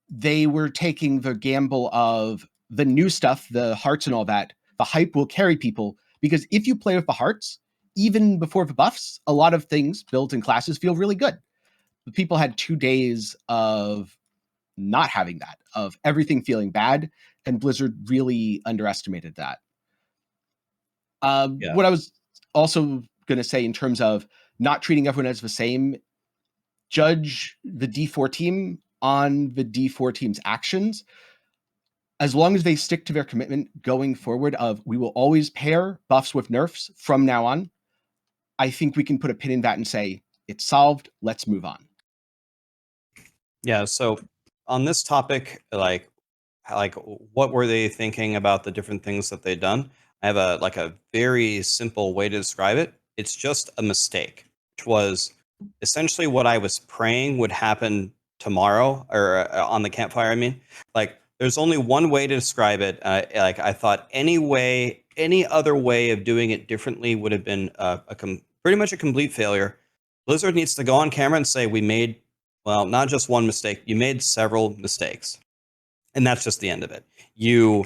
they were taking the gamble of the new stuff, the hearts and all that. The hype will carry people, because if you play with the hearts, even before the buffs, a lot of things built in classes feel really good. But people had 2 days of not having that, of everything feeling bad, and Blizzard really underestimated that. What I was also going to say in terms of not treating everyone as the same, judge the D4 team on the D4 team's actions. As long as they stick to their commitment going forward of, we will always pair buffs with nerfs from now on, I think we can put a pin in that and say, it's solved, let's move on. Yeah, so on this topic, like what were they thinking about the different things that they'd done? I have a very simple way to describe it. It's just a mistake, which was essentially what I was praying would happen tomorrow, or on the campfire, I mean. Like, there's only one way to describe it. I thought any other way of doing it differently would have been pretty much a complete failure. Blizzard needs to go on camera and say, we made, well, not just one mistake, you made several mistakes. And that's just the end of it. You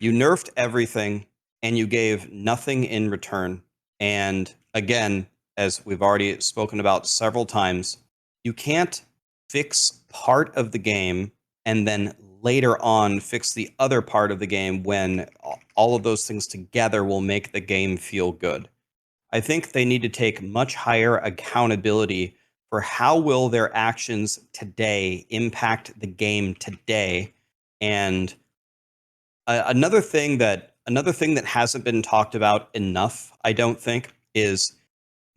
nerfed everything and you gave nothing in return. And again, as we've already spoken about several times, you can't fix part of the game and then later on fix the other part of the game when all of those things together will make the game feel good. I think they need to take much higher accountability for how will their actions today impact the game today. And another thing that hasn't been talked about enough, I don't think, is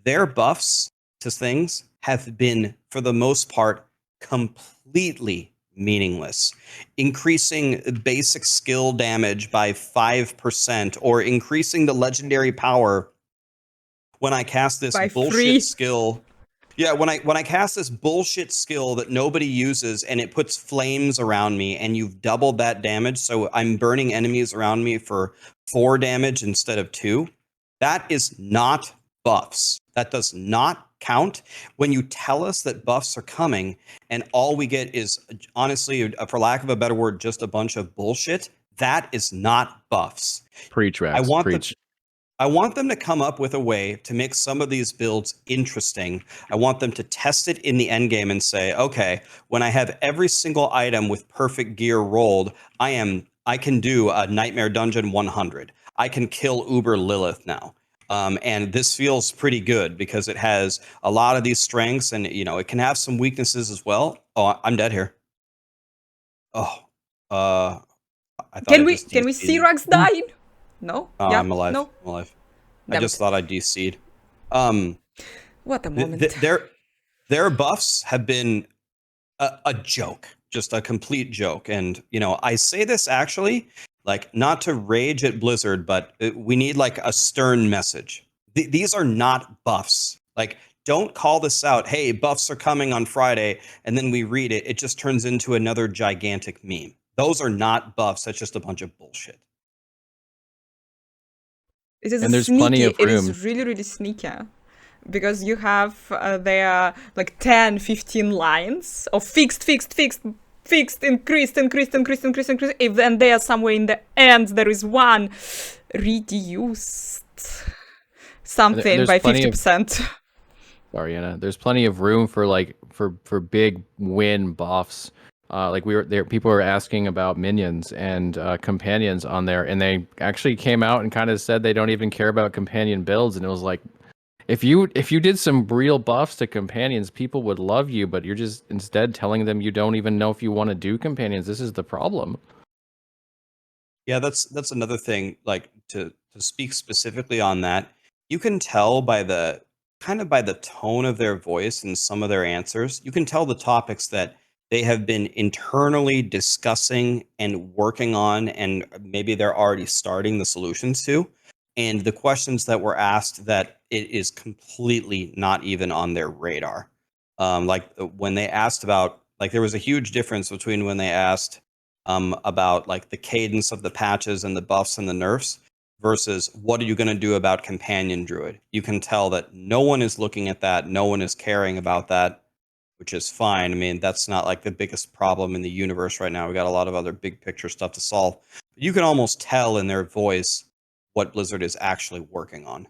their buffs to things have been, for the most part, completely meaningless. Increasing basic skill damage by 5%, or increasing the legendary power when I cast this By bullshit 3. skill. Yeah, when I cast this bullshit skill that nobody uses and it puts flames around me and you've doubled that damage, so I'm burning enemies around me for 4 damage instead of 2, that is not buffs. That does not count when you tell us that buffs are coming and all we get is, honestly, for lack of a better word, just a bunch of bullshit. That is not buffs. Preach, I Rax. want Preach. I want them to come up with a way to make some of these builds interesting. I want them to test it in the end game and say, okay, when I have every single item with perfect gear rolled, I can do a Nightmare Dungeon 100. I can kill Uber Lilith now. And this feels pretty good because it has a lot of these strengths and, it can have some weaknesses as well. Oh, I'm dead here. Oh, I thought I just Can we see DC'd. Rax dying? No? Yeah? I'm alive. No? I'm alive. I Damn just it. thought I DC'd. What a moment. Their buffs have been a joke, just a complete joke. And, I say this actually, like, not to rage at Blizzard, but we need like a stern message. These are not buffs. Like, don't call this out. Hey, buffs are coming on Friday. And then we read it. It just turns into another gigantic meme. Those are not buffs. That's just a bunch of bullshit. It is And there's plenty of It room. is really, really sneaky. Because you have there like 10, 15 lines of fixed, increased. If then there somewhere in the end there is one reduced something There's by plenty of- 50%. Sorry, Anna. There's plenty of room for big win buffs. Like people were asking about minions and companions on there, and they actually came out and kind of said they don't even care about companion builds, and it was like, if you did some real buffs to companions, people would love you, but you're just instead telling them you don't even know if you want to do companions. This is the problem. Yeah, that's another thing. Like to speak specifically on that, you can tell by the tone of their voice and some of their answers. You can tell the topics that they have been internally discussing and working on, and maybe they're already starting the solutions to. And the questions that were asked, that it is completely not even on their radar. Like when they asked about, like, there was a huge difference between when they asked about like the cadence of the patches and the buffs and the nerfs versus what are you going to do about companion druid. You can tell that no one is looking at that, no one is caring about that, which is fine. I mean, that's not like the biggest problem in the universe right now. We got a lot of other big picture stuff to solve. But you can almost tell in their voice what Blizzard is actually working on.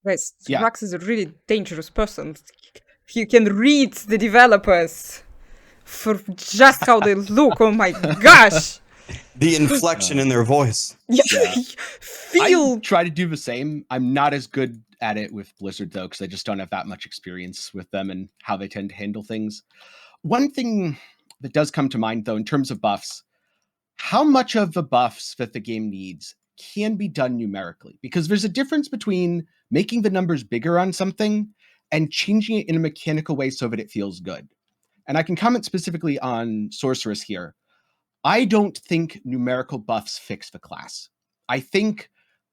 Guys, Yeah. Rax is a really dangerous person. He can read the developers for just how they look. Oh my gosh! The inflection in their voice. Yeah. Feel I try to do the same. I'm not as good at it with Blizzard, though, because I just don't have that much experience with them and how they tend to handle things. One thing that does come to mind, though, in terms of buffs, how much of the buffs that the game needs can be done numerically? Because there's a difference between making the numbers bigger on something and changing it in a mechanical way so that it feels good. And I can comment specifically on Sorceress here. I don't think numerical buffs fix the class. I think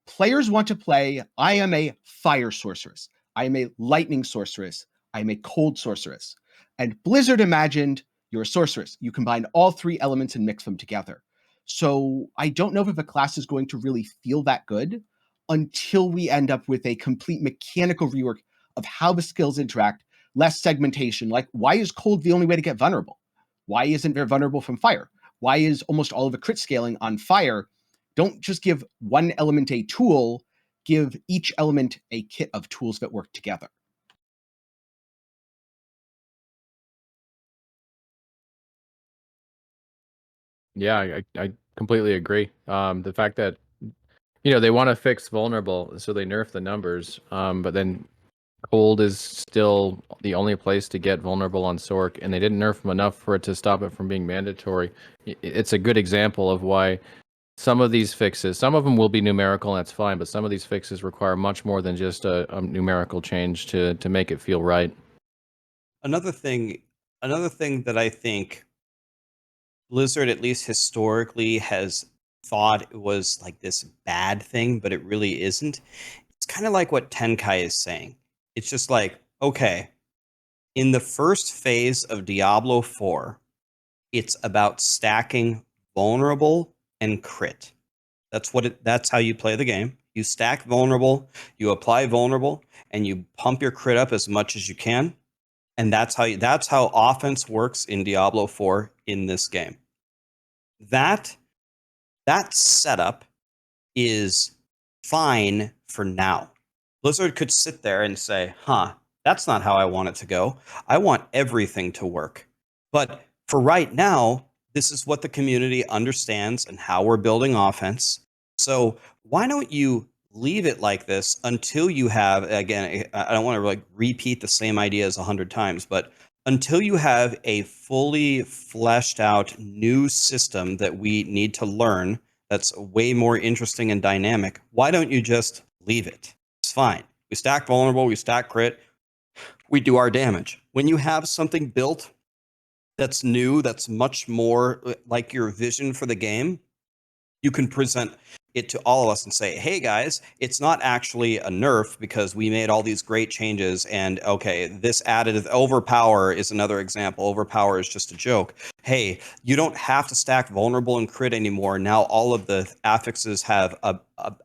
players want to play, I am a fire sorceress, I am a lightning sorceress, I am a cold sorceress. And Blizzard imagined you're a sorceress. You combine all 3 elements and mix them together. So I don't know if the class is going to really feel that good until we end up with a complete mechanical rework of how the skills interact, less segmentation. Like, why is cold the only way to get vulnerable? Why isn't there vulnerable from fire? Why is almost all of the crit scaling on fire? Don't just give one element a tool, give each element a kit of tools that work together. Yeah, I completely agree. The fact that they want to fix vulnerable, so they nerf the numbers, but then cold is still the only place to get vulnerable on Sorc, and they didn't nerf them enough for it to stop it from being mandatory. It's a good example of why some of these fixes, some of them will be numerical, and that's fine, but some of these fixes require much more than just a numerical change to make it feel right. Another thing that I think Blizzard, at least historically, has thought it was like this bad thing, but it really isn't. It's kind of like what Tenkai is saying. It's just like, okay, in the first phase of Diablo 4, it's about stacking vulnerable and crit. That's how you play the game. You stack vulnerable, you apply vulnerable, and you pump your crit up as much as you can. And that's how offense works in Diablo 4 in this game. That setup is fine for now. Blizzard could sit there and say, that's not how I want it to go. I want everything to work. But for right now, this is what the community understands and how we're building offense. So why don't you leave it like this until you have, again, I don't want to like repeat the same ideas 100 times, but until you have a fully fleshed out new system that we need to learn that's way more interesting and dynamic, why don't you just leave it? It's fine. We stack vulnerable, we stack crit, we do our damage. When you have something built that's new, that's much more like your vision for the game, you can present it to all of us and say, hey guys, it's not actually a nerf because we made all these great changes, and okay, this added overpower is another example. Overpower is just a joke. Hey, you don't have to stack vulnerable and crit anymore. Now all of the affixes have a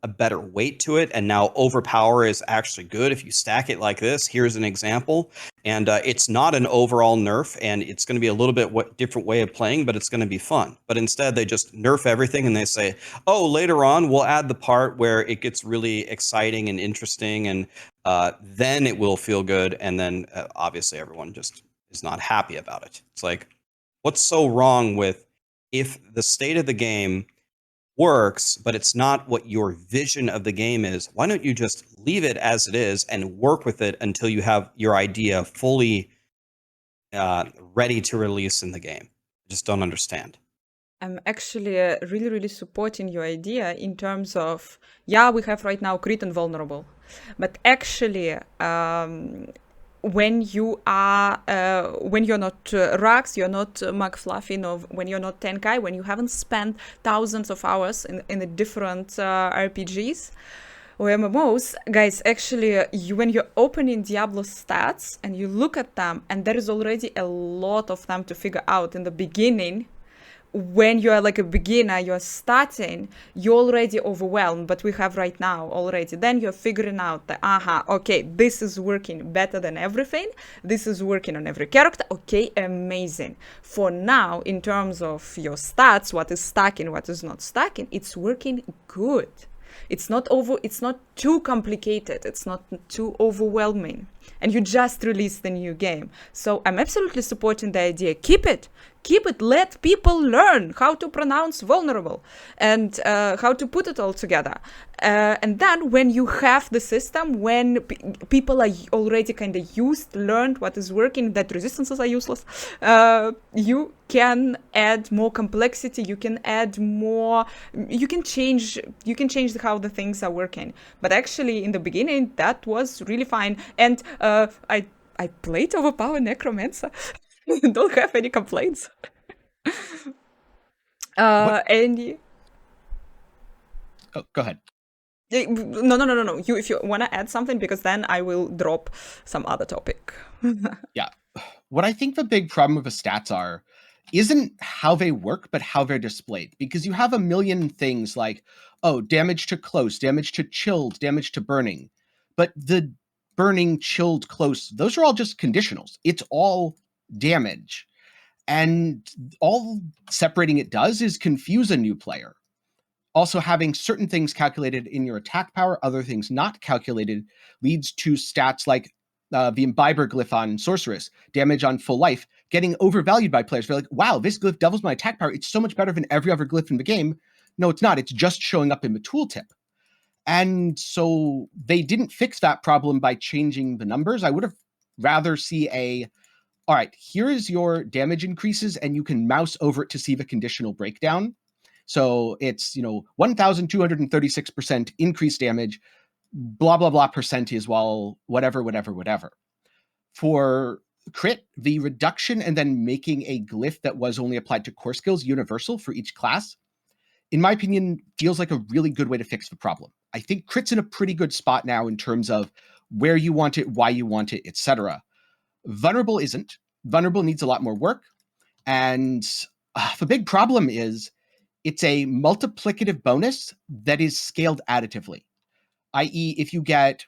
better weight to it, and now overpower is actually good if you stack it like this. Here's an example. And it's not an overall nerf, and it's going to be a little bit different way of playing, but it's going to be fun. But instead, they just nerf everything, and they say, oh, later on, we'll add the part where it gets really exciting and interesting, and then it will feel good. And then, obviously, everyone just is not happy about it. It's like, what's so wrong with if the state of the game works, but it's not what your vision of the game is? Why don't you just leave it as it is and work with it until you have your idea fully ready to release in the game? I just don't understand. I'm actually really, really supporting your idea in terms of, we have right now crit and vulnerable, but actually, when you are, when you're not Rax, you're not McFluffy, or when you're not Tenkai, when you haven't spent thousands of hours in the different RPGs or MMOs, guys, actually, when you're opening Diablo stats and you look at them, and there is already a lot of them to figure out in the beginning. When you're like a beginner, you're starting, you're already overwhelmed, but we have right now already. Then you're figuring out that, okay, this is working better than everything. This is working on every character. Okay, amazing. For now, in terms of your stats, what is stacking, what is not stacking, it's working good. It's not too complicated. It's not too overwhelming. And you just released the new game. So I'm absolutely supporting the idea. Keep it. Let people learn how to pronounce vulnerable and how to put it all together. And then when you have the system, when people are already kind of learned what is working, that resistances are useless, you can add more complexity. You can add more. You can change how the things are working. But actually, in the beginning, that was really fine. And I played Overpower Necromancer. Don't have any complaints. And Oh, go ahead. No. If you want to add something, because then I will drop some other topic. Yeah. What I think the big problem with the stats isn't how they work, but how they're displayed. Because you have a million things like, damage to close, damage to chilled, damage to burning. But the burning, chilled, close, those are all just conditionals. It's all damage. And all separating it does is confuse a new player. Also, having certain things calculated in your attack power, other things not calculated, leads to stats like the Imbiber glyph on Sorceress, damage on full life, getting overvalued by players. They're like, wow, this glyph doubles my attack power. It's so much better than every other glyph in the game. No, it's not. It's just showing up in the tooltip. And so they didn't fix that problem by changing the numbers. I would have rather see all right, here is your damage increases, and you can mouse over it to see the conditional breakdown. So it's, 1,236% increased damage, blah, blah, blah percent is whatever. For crit, the reduction and then making a glyph that was only applied to core skills universal for each class, in my opinion, feels like a really good way to fix the problem. I think crit's in a pretty good spot now in terms of where you want it, why you want it, etc. Vulnerable isn't. Vulnerable needs a lot more work. And the big problem is it's a multiplicative bonus that is scaled additively. I.e., if you get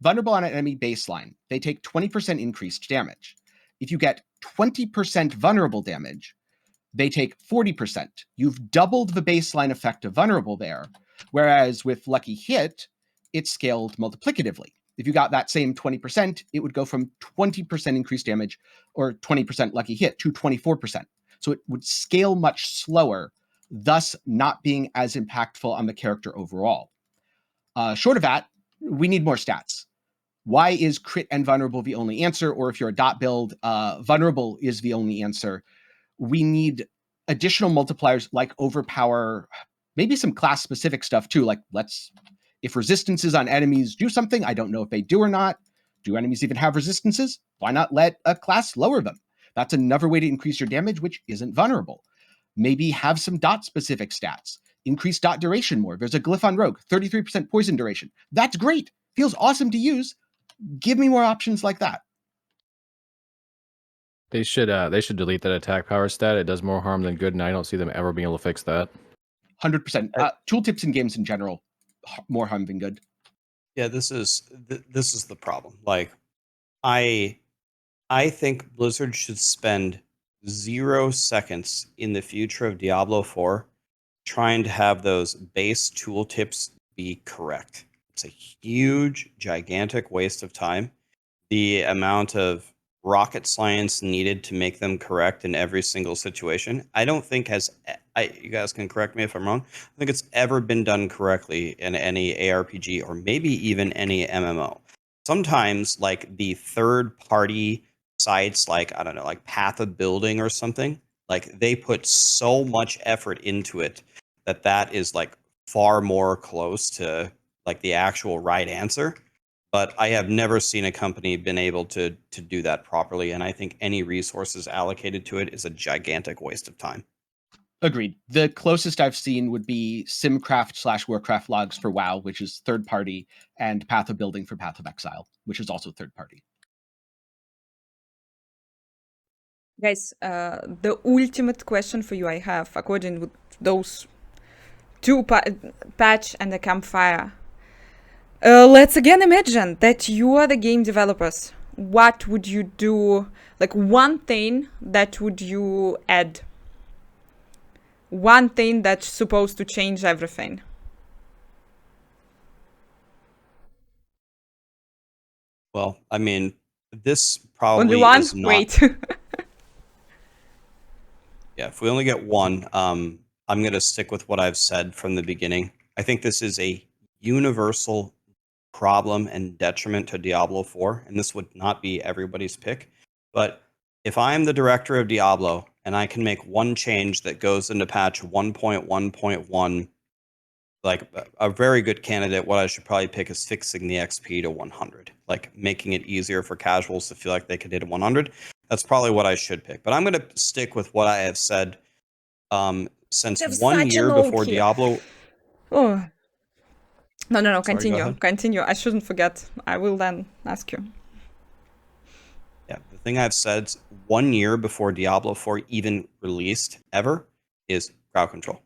vulnerable on an enemy baseline, they take 20% increased damage. If you get 20% vulnerable damage, they take 40%. You've doubled the baseline effect of vulnerable there. Whereas with Lucky Hit, it's scaled multiplicatively. If you got that same 20%, it would go from 20% increased damage or 20% Lucky Hit to 24%. So it would scale much slower, thus not being as impactful on the character overall. Short of that, we need more stats. Why is crit and vulnerable the only answer? Or if you're a dot build, vulnerable is the only answer. We need additional multipliers like overpower, maybe some class-specific stuff too. Like if resistances on enemies do something, I don't know if they do or not. Do enemies even have resistances? Why not let a class lower them? That's another way to increase your damage, which isn't vulnerable. Maybe have some dot-specific stats. Increase dot duration more. There's a glyph on Rogue, 33% poison duration. That's great. Feels awesome to use. Give me more options like that. They should delete that attack power stat. It does more harm than good, and I don't see them ever being able to fix that. 100%. Tooltips in games in general, more harm than good. Yeah, this is the problem. Like, I think Blizzard should spend 0 seconds in the future of Diablo 4 trying to have those base tooltips be correct. It's a huge, gigantic waste of time. The amount of rocket science needed to make them correct in every single situation, I don't think you guys can correct me if I'm wrong, I think it's ever been done correctly in any ARPG or maybe even any MMO. Sometimes, like, the third-party sites, like, I don't know, like Path of Building or something, like, they put so much effort into it that is, like, far more close to, like, the actual right answer. But I have never seen a company been able to do that properly, and I think any resources allocated to it is a gigantic waste of time. Agreed. The closest I've seen would be Simcraft/Warcraft logs for WoW, which is third party, and Path of Building for Path of Exile, which is also third party. Guys, the ultimate question for you I have, according to those two patch and the campfire. Let's again imagine that you are the game developers. What would you do? Like, one thing that would you add? One thing that's supposed to change everything. Well, I mean, this probably Only one? is not... Wait. Yeah, if we only get one, I'm going to stick with what I've said from the beginning. I think this is a universal problem and detriment to Diablo 4, and this would not be everybody's pick. But if I'm the director of Diablo and I can make one change that goes into patch 1.1.1, like a very good candidate, what I should probably pick is fixing the XP to 100, like making it easier for casuals to feel like they could hit 100. That's probably what I should pick. But I'm going to stick with what I have said since 1 year before Diablo. Oh. No, Sorry, continue. I shouldn't forget. I will then ask you. Yeah, the thing I've said 1 year before Diablo 4 even released ever is crowd control.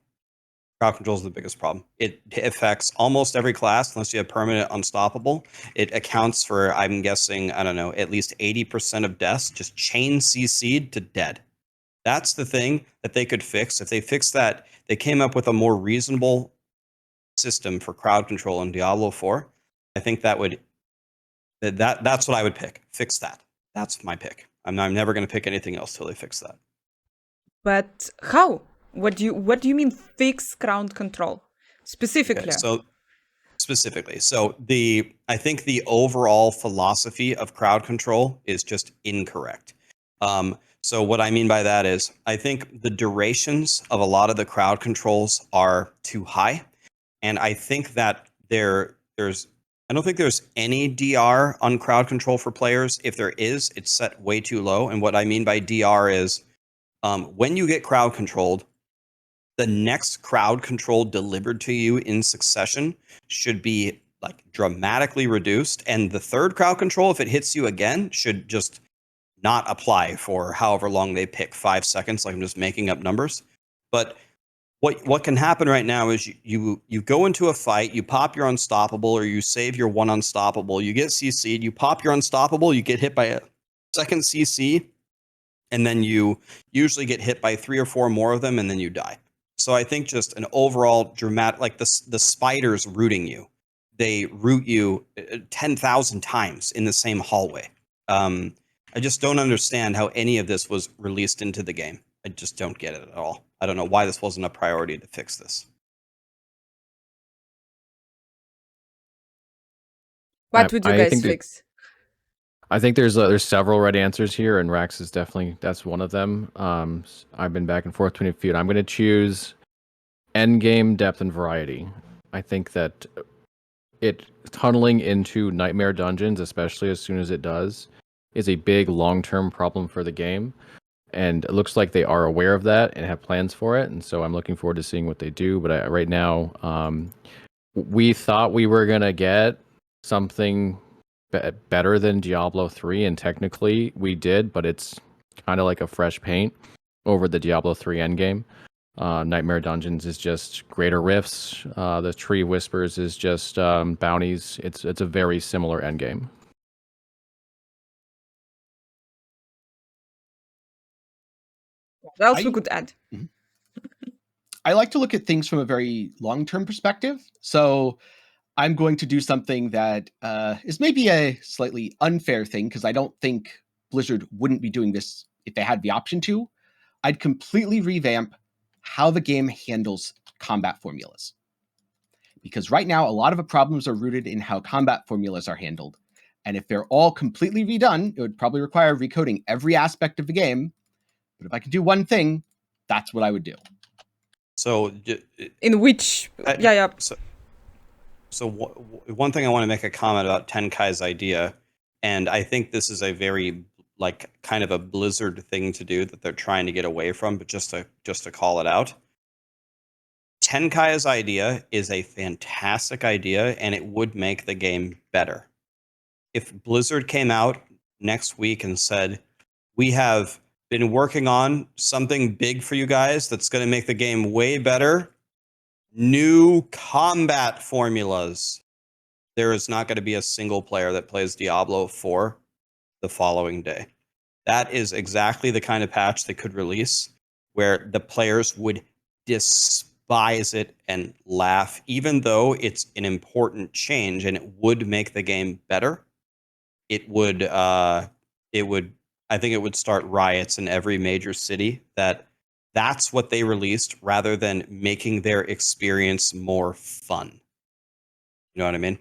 Crowd control is the biggest problem. It affects almost every class unless you have permanent unstoppable. It accounts for, I'm guessing, I don't know, at least 80% of deaths just chain CC'd to dead. That's the thing that they could fix. If they fix that, they came up with a more reasonable system for crowd control in Diablo 4. I think that's what I would pick. Fix that. That's my pick. I'm never going to pick anything else till they fix that. But how? What do you mean fix crowd control specifically? Okay, so I think the overall philosophy of crowd control is just incorrect. So what I mean by that is I think the durations of a lot of the crowd controls are too high, and I think that I don't think there's any DR on crowd control for players. If there is, it's set way too low. And what I mean by DR is when you get crowd controlled, the next crowd control delivered to you in succession should be like dramatically reduced, and the third crowd control, if it hits you again, should just not apply for however long they pick, 5 seconds. Like I'm just making up numbers, but what can happen right now is you go into a fight, you pop your unstoppable, or you save your one unstoppable, you get CC'd, you pop your unstoppable, you get hit by a second CC, and then you usually get hit by 3 or 4 more of them, and then you die. So I think just an overall dramatic, like the spiders rooting you, they root you 10,000 times in the same hallway. I just don't understand how any of this was released into the game. I just don't get it at all. I don't know why this wasn't a priority to fix this. What would you guys fix? I think there's several right answers here, and Rax is that's one of them. I've been back and forth between a few, and I'm going to choose endgame depth and variety. I think that it tunneling into nightmare dungeons, especially as soon as it does, is a big long-term problem for the game. And it looks like they are aware of that and have plans for it. And so I'm looking forward to seeing what they do. But right now, we thought we were going to get something better than Diablo 3. And technically we did, but it's kind of like a fresh paint over the Diablo 3 endgame. Nightmare Dungeons is just greater rifts. The Tree Whispers is just bounties. It's a very similar endgame. What else we could add? I like to look at things from a very long-term perspective. So I'm going to do something that is maybe a slightly unfair thing, because I don't think Blizzard wouldn't be doing this if they had the option to. I'd completely revamp how the game handles combat formulas. Because right now, a lot of the problems are rooted in how combat formulas are handled. And if they're all completely redone, it would probably require recoding every aspect of the game. But if I could do one thing, that's what I would do. So, in which, yeah. So one thing I want to make a comment about Tenkai's idea, and I think this is a very like kind of a Blizzard thing to do that they're trying to get away from, but just to call it out. Tenkai's idea is a fantastic idea, and it would make the game better. If Blizzard came out next week and said, we have been working on something big for you guys that's going to make the game way better, new combat formulas, there is not going to be a single player that plays Diablo 4 the following day. That is exactly the kind of patch they could release where the players would despise it and laugh, even though it's an important change and it would make the game better. It would, I think it would start riots in every major city that's what they released rather than making their experience more fun. You know what I mean?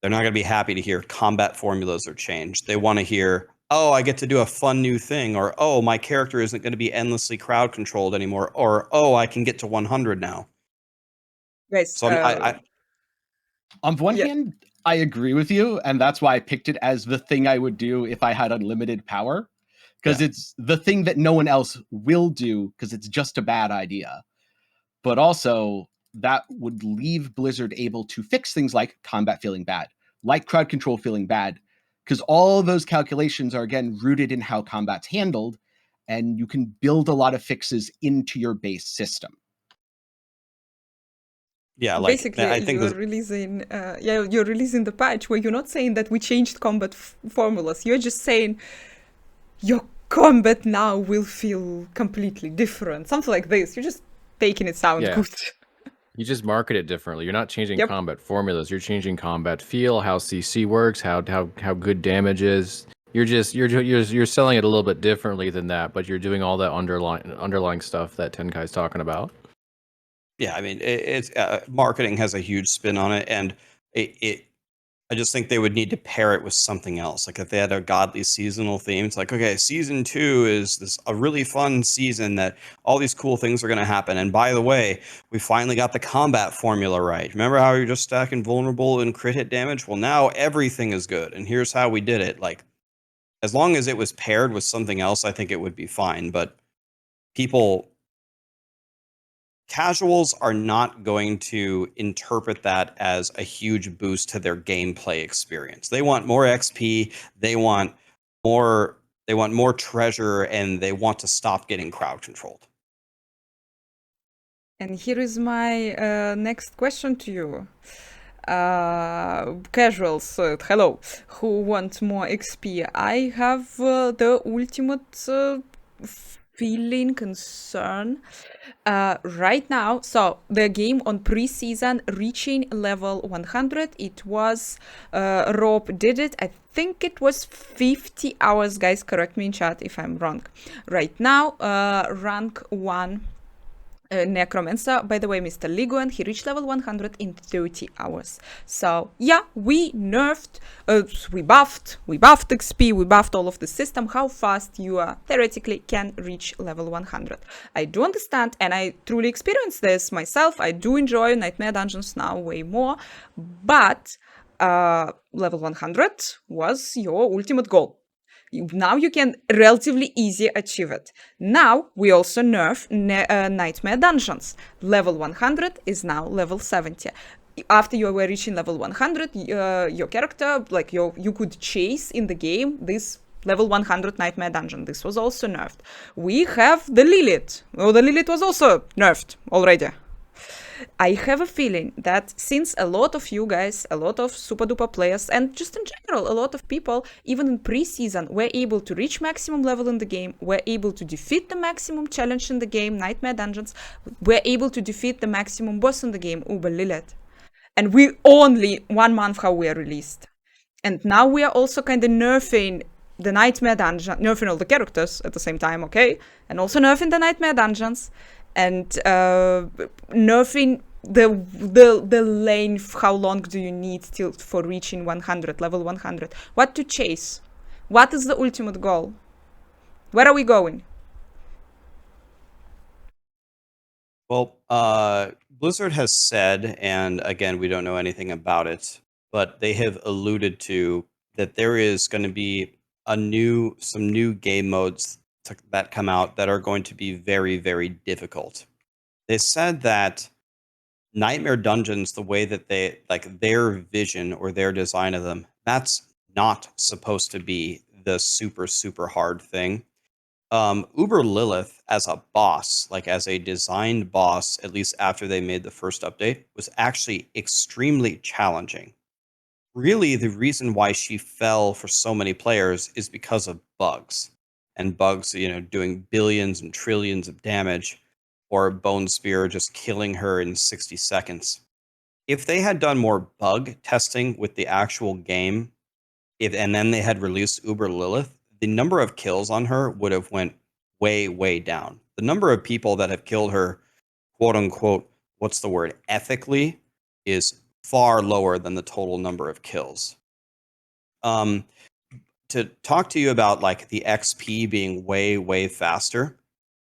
They're not going to be happy to hear combat formulas are changed. They want to hear, oh, I get to do a fun new thing, or, oh, my character isn't going to be endlessly crowd controlled anymore, or, oh, I can get to 100 now. Guys, so on one hand, I agree with you, and that's why I picked it as the thing I would do if I had unlimited power, because it's the thing that no one else will do, because it's just a bad idea. But also, that would leave Blizzard able to fix things like combat feeling bad, like crowd control feeling bad, because all of those calculations are, again, rooted in how combat's handled, and you can build a lot of fixes into your base system. Yeah, like basically, I think you're releasing the patch where you're not saying that we changed combat formulas. You're just saying your combat now will feel completely different, something like this. You're just making it sound good. You just market it differently. You're not changing combat formulas. You're changing combat feel, how CC works, how good damage is. You're selling it a little bit differently than that, but you're doing all that underlying stuff that Tenkai's talking about. Yeah, I mean, it's marketing has a huge spin on it, and I just think they would need to pair it with something else. Like if they had a godly seasonal theme, it's like, okay, season 2 is a really fun season that all these cool things are going to happen. And by the way, we finally got the combat formula right. Remember how you're just stacking vulnerable and crit hit damage? Well, now everything is good, and here's how we did it. Like, as long as it was paired with something else, I think it would be fine. But people casuals are not going to interpret that as a huge boost to their gameplay experience. They want more XP, they want more treasure, and they want to stop getting crowd controlled. And here is my next question to you. Casuals, hello, who want more XP. I have the ultimate feeling, concern right now. So the game on pre-season reaching level 100, it was Rob did it. I think it was 50 hours, guys, correct me in chat if I'm wrong. Right now, rank 1 Necromancer, by the way, Mr. Liguan, he reached level 100 in 30 hours. So yeah, we nerfed, we buffed XP, we buffed all of the system, how fast you theoretically can reach level 100. I do understand, and I truly experienced this myself. I do enjoy Nightmare Dungeons now way more, but level 100 was your ultimate goal. Now you can relatively easy achieve it. Now we also nerf Nightmare Dungeons. Level 100 is now level 70. After you were reaching level 100, your character, like you could chase in the game this level 100 Nightmare Dungeon. This was also nerfed. We have the Lilith. Oh, the Lilith was also nerfed already. I have a feeling that since a lot of you guys, a lot of super duper players, and just in general, a lot of people, even in pre-season, were able to reach maximum level in the game, were able to defeat the maximum challenge in the game, Nightmare Dungeons, were able to defeat the maximum boss in the game, Uber Lilith. And we only 1 month how we are released. And now we are also kind of nerfing the Nightmare Dungeon, nerfing all the characters at the same time, okay? And also nerfing the Nightmare Dungeons. And nerfing the length, how long do you need till for reaching 100, level 100? What to chase? What is the ultimate goal? Where are we going? Well, Blizzard has said, and again, we don't know anything about it, but they have alluded to that there is going to be some new game modes that come out that are going to be very, very difficult. They said that Nightmare Dungeons, the way that they, like their vision or their design of them, that's not supposed to be the super, super hard thing. Uber Lilith as a boss, like as a designed boss, at least after they made the first update, was actually extremely challenging. Really, the reason why she fell for so many players is because of bugs. And bugs, doing billions and trillions of damage, or Bone Spear just killing her in 60 seconds. If they had done more bug testing with the actual game, and then they had released Uber Lilith, the number of kills on her would have went way, way down. The number of people that have killed her, quote unquote, what's the word, ethically, is far lower than the total number of kills. To talk to you about like the XP being way, way faster,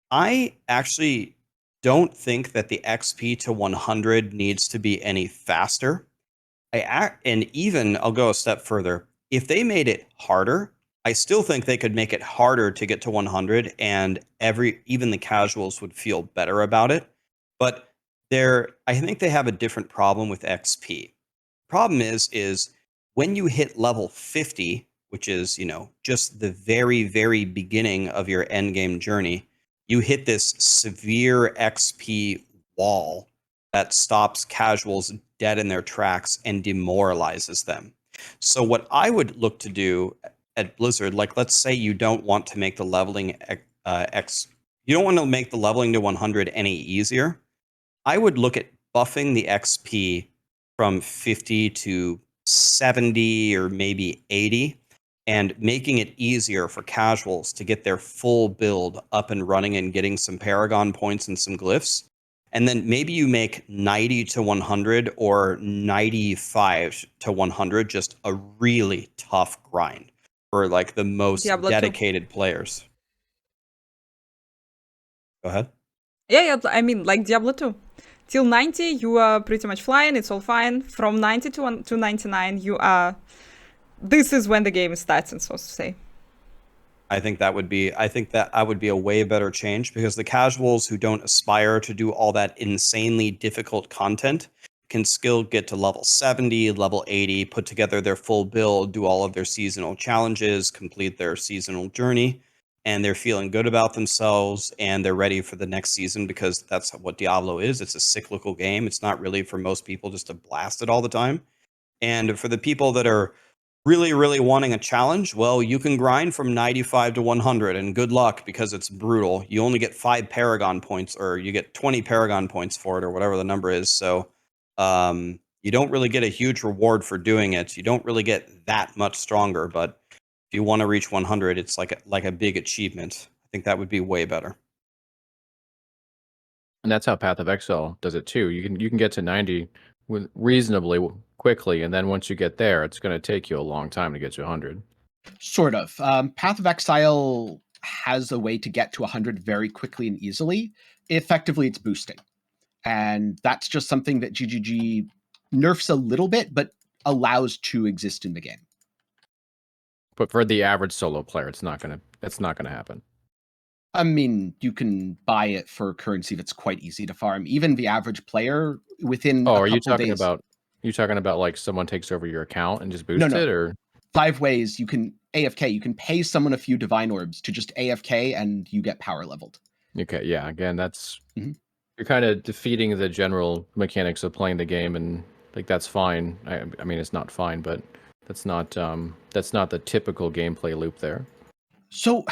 I actually don't think that the XP to 100 needs to be any faster. And even I'll go a step further. If they made it harder, I still think they could make it harder to get to 100, and even the casuals would feel better about it. But I think they have a different problem with XP. Problem is when you hit level 50, which is, just the very, very beginning of your endgame journey, you hit this severe XP wall that stops casuals dead in their tracks and demoralizes them. So what I would look to do at Blizzard, like let's say you don't want to make the leveling you don't want to make the leveling to 100 any easier. I would look at buffing the XP from 50 to 70 or maybe 80, and making it easier for casuals to get their full build up and running and getting some Paragon points and some glyphs. And then maybe you make 90 to 100 or 95 to 100 just a really tough grind for like the most Diablo dedicated players. Go ahead. Yeah, I mean, like Diablo 2. Till 90, you are pretty much flying, it's all fine. From 90 to 99, you are... This is when the game is starting, so to say. I think that would be a way better change, because the casuals who don't aspire to do all that insanely difficult content can still get to level 70, level 80, put together their full build, do all of their seasonal challenges, complete their seasonal journey, and they're feeling good about themselves and they're ready for the next season, because that's what Diablo is. It's a cyclical game. It's not really for most people just to blast it all the time. And for the people that are really, really wanting a challenge, well, you can grind from 95 to 100, and good luck, because it's brutal. You only get 5 Paragon points, or you get 20 Paragon points for it, or whatever the number is. So you don't really get a huge reward for doing it. You don't really get that much stronger, but if you want to reach 100, it's like a big achievement. I think that would be way better. And that's how Path of Exile does it too. You can get to 90 reasonably quickly, and then once you get there, it's going to take you a long time to get to 100. Sort of. Path of Exile has a way to get to 100 very quickly and easily. Effectively, it's boosting. And that's just something that GGG nerfs a little bit, but allows to exist in the game. But for the average solo player, it's not gonna happen. I mean, you can buy it for currency that's quite easy to farm. Even the average player within Oh, a are you couple talking days. about like someone takes over your account and just boosts No. it, or 5 ways you can AFK. You can pay someone a few divine orbs to just AFK and you get power leveled. okay, yeah, again, that's Mhm. you're kind of defeating the general mechanics of playing the game, and like that's fine. I mean, it's not fine, but that's not the typical gameplay loop there. So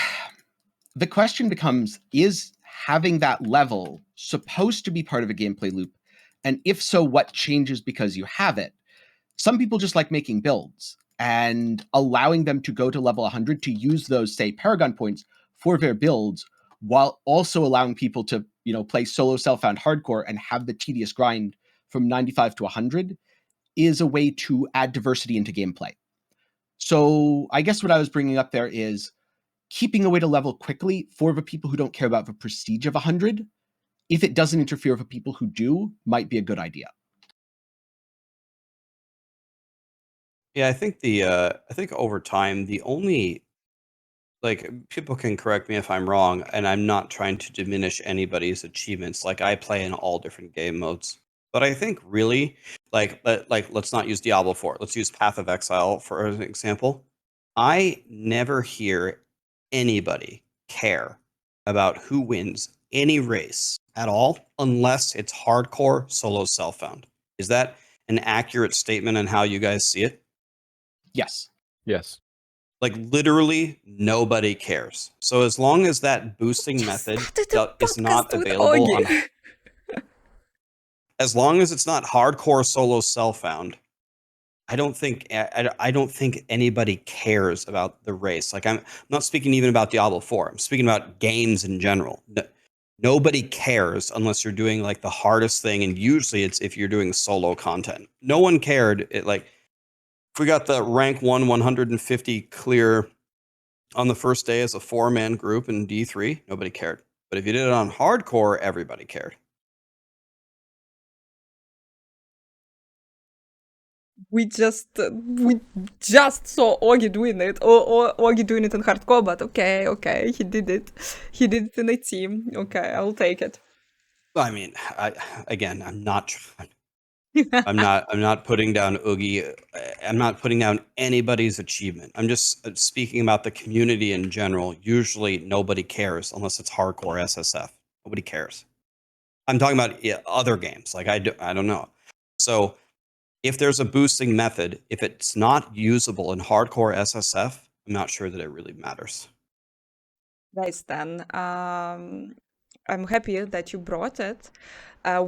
the question becomes, is having that level supposed to be part of a gameplay loop? And if so, what changes because you have it? Some people just like making builds and allowing them to go to level 100 to use those, say, Paragon points for their builds, while also allowing people to, play solo self-found hardcore and have the tedious grind from 95 to 100 is a way to add diversity into gameplay. So I guess what I was bringing up there is keeping a way to level quickly for the people who don't care about the prestige of 100, if it doesn't interfere with the people who do, might be a good idea. Yeah, I think over time, the only, like, people can correct me if I'm wrong, and I'm not trying to diminish anybody's achievements. Like, I play in all different game modes, but I think really, let's not use Diablo 4. Let's use Path of Exile for an example. I never hear anybody care about who wins any race at all unless it's hardcore solo self-found. Is that an accurate statement on how you guys see it? Yes. Yes. Like, literally nobody cares. So as long as that boosting method is not available on, as long as it's not hardcore solo self-found, I don't think anybody cares about the race. Like, I'm not speaking even about Diablo 4. I'm speaking about games in general. Nobody cares unless you're doing like the hardest thing, and usually it's if you're doing solo content. No one cared. If we got the rank 150 clear on the first day as a 4-man group in D3, nobody cared. But if you did it on hardcore, everybody cared. We just saw Augie doing it, or Augie doing it in hardcore, but okay, he did it. He did it in a team. Okay, I'll take it. I mean, I'm not putting down Oogie. I'm not putting down anybody's achievement. I'm just speaking about the community in general. Usually nobody cares unless it's hardcore SSF. Nobody cares. I'm talking about other games. Like, I don't know. So if there's a boosting method, if it's not usable in hardcore SSF, I'm not sure that it really matters. Guys, then I'm happy that you brought it.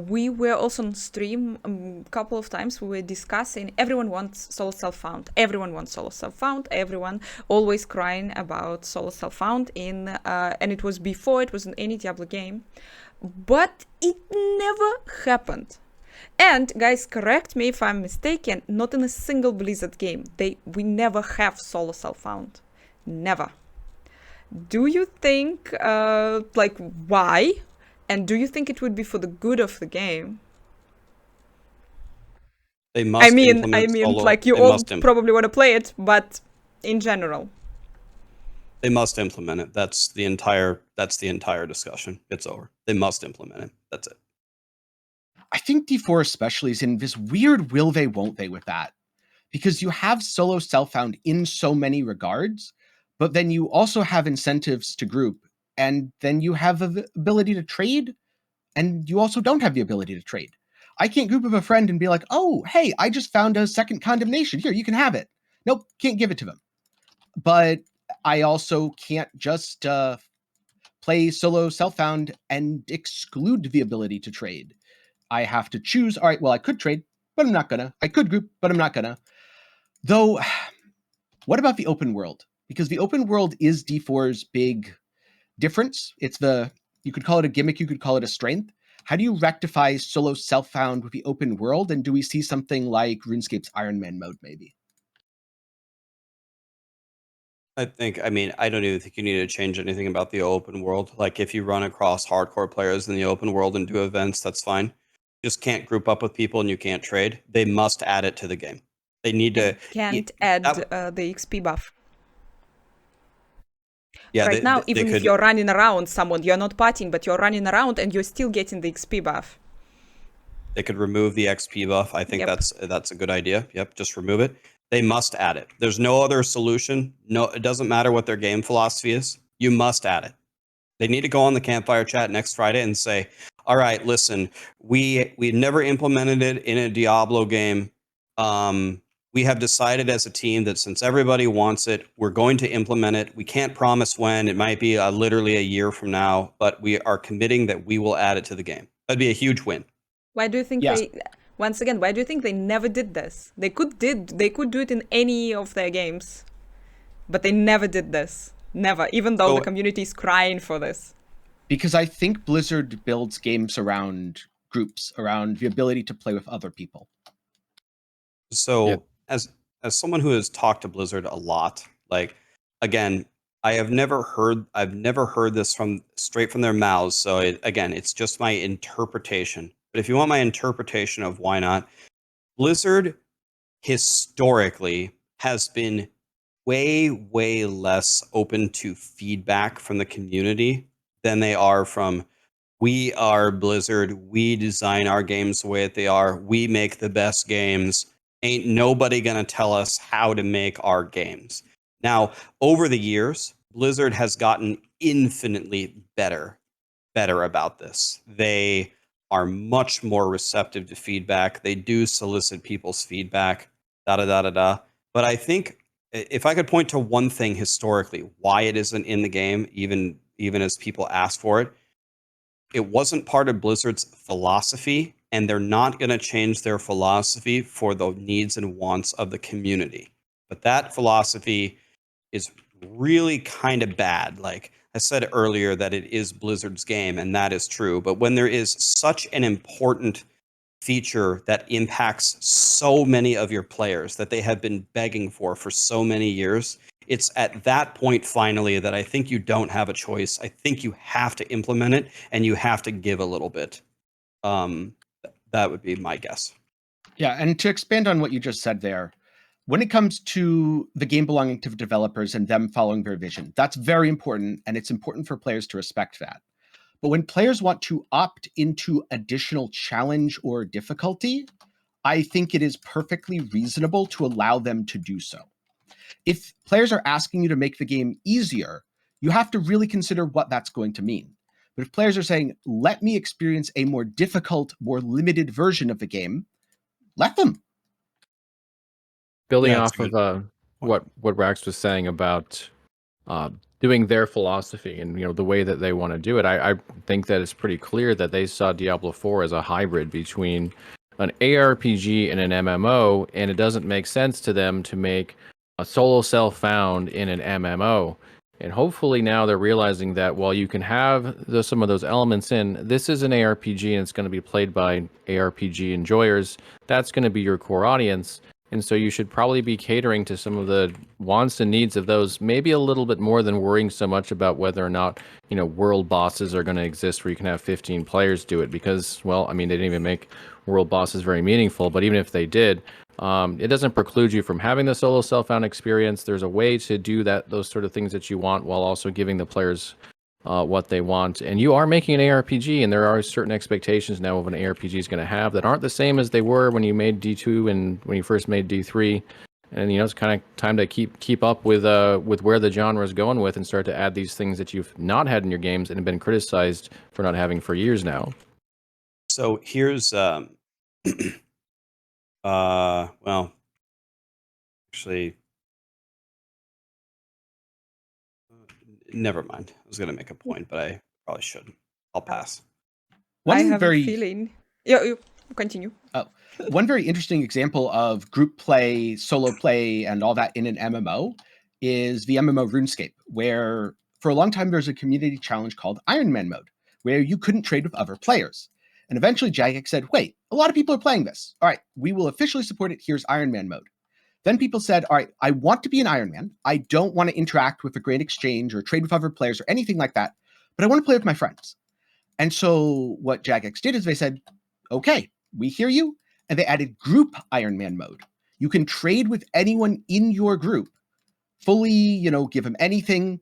We were also on stream a couple of times. We were discussing, everyone wants solo self-found. Everyone wants solo self-found. Everyone always crying about solo self-found and it was before it was in any Diablo game. But it never happened. And guys, correct me if I'm mistaken, not in a single Blizzard game. We never have solo self-found. Never. Do you think, why? And do you think it would be for the good of the game? They must. I mean, solo. like, you all probably want to play it, but in general. They must implement it. That's the entire discussion. It's over. They must implement it. That's it. I think D4 especially is in this weird will they, won't they with that. Because you have solo self-found in so many regards, but then you also have incentives to group, and then you have the ability to trade, and you also don't have the ability to trade. I can't group with a friend and be like, oh, hey, I just found a second condemnation. Here, you can have it. Nope, can't give it to them. But I also can't just play solo self-found and exclude the ability to trade. I have to choose, all right, well, I could trade, but I'm not gonna. I could group, but I'm not gonna. Though, what about the open world? Because the open world is D4's big difference. It's you could call it a gimmick, you could call it a strength. How do you rectify solo self-found with the open world? And do we see something like RuneScape's Iron Man mode, maybe? I don't even think you need to change anything about the open world. Like, if you run across hardcore players in the open world and do events, that's fine. You just can't group up with people and you can't trade. They must add it to the game. They need to... Can't add the XP buff. Yeah, right now, even if you're running around someone, you're not partying, but you're running around and you're still getting the XP buff. They could remove the XP buff. I think that's a good idea. Yep, just remove it. They must add it. There's no other solution. No, it doesn't matter what their game philosophy is. You must add it. They need to go on the campfire chat next Friday and say, all right, listen, we never implemented it in a Diablo game. We have decided as a team that since everybody wants it, we're going to implement it. We can't promise when. It might be literally a year from now, but we are committing that we will add it to the game. That'd be a huge win. Why do you think once again, why do you think they never did this? They could do it in any of their games, but they never did this. Never, even though the community is crying for this. Because I think Blizzard builds games around groups, around the ability to play with other people. So as someone who has talked to Blizzard a lot, like, again, I've never heard this straight from their mouths. So it's just my interpretation. But if you want my interpretation of why not, Blizzard historically has been way, way less open to feedback from the community than they are from, we are Blizzard, we design our games the way that they are, we make the best games, ain't nobody gonna tell us how to make our games. Now, over the years, Blizzard has gotten infinitely better about this. They are much more receptive to feedback. They do solicit people's feedback, But I think if I could point to one thing historically, why it isn't in the game, even as people ask for it, it wasn't part of Blizzard's philosophy, and they're not going to change their philosophy for the needs and wants of the community. But that philosophy is really kind of bad. Like I said earlier, that it is Blizzard's game, and that is true. But when there is such an important feature that impacts so many of your players that they have been begging for so many years, it's at that point finally that I think you don't have a choice. I think you have to implement it, and you have to give a little bit. That would be my guess. Yeah, and to expand on what you just said there, when it comes to the game belonging to the developers and them following their vision, that's very important, and it's important for players to respect that. But when players want to opt into additional challenge or difficulty, I think it is perfectly reasonable to allow them to do so. If players are asking you to make the game easier, you have to really consider what that's going to mean. But if players are saying, let me experience a more difficult, more limited version of the game, let them. Building off of what Rax was saying about doing their philosophy and the way that they want to do it, I think that it's pretty clear that they saw Diablo 4 as a hybrid between an ARPG and an MMO, and it doesn't make sense to them to make a solo self-found in an MMO. And hopefully now they're realizing that while you can have some of those elements in, this is an ARPG and it's going to be played by ARPG enjoyers. That's going to be your core audience. And so you should probably be catering to some of the wants and needs of those, maybe a little bit more than worrying so much about whether or not, world bosses are going to exist where you can have 15 players do it. Because, well, I mean, they didn't even make world bosses very meaningful. But even if they did, it doesn't preclude you from having the solo self-found experience. There's a way to do those sort of things that you want while also giving the players what they want. And you are making an ARPG, and there are certain expectations now of an ARPG is going to have that aren't the same as they were when you made D2 and when you first made D3. And it's kind of time to keep up with where the genre is going with, and start to add these things that you've not had in your games and have been criticized for not having for years now. So here's well, actually, never mind. I was going to make a point, but I probably shouldn't. I'll pass. I have a feeling. Yeah, you continue. One very interesting example of group play, solo play, and all that in an MMO is the MMO RuneScape, where for a long time there's a community challenge called Iron Man mode, where you couldn't trade with other players. And eventually Jagex said, wait, a lot of people are playing this. All right, we will officially support it. Here's Iron Man mode. Then people said, all right, I want to be an Iron Man. I don't want to interact with a great exchange or trade with other players or anything like that, but I want to play with my friends. And so what Jagex did is they said, okay, we hear you. And they added group Iron Man mode. You can trade with anyone in your group, fully, give them anything,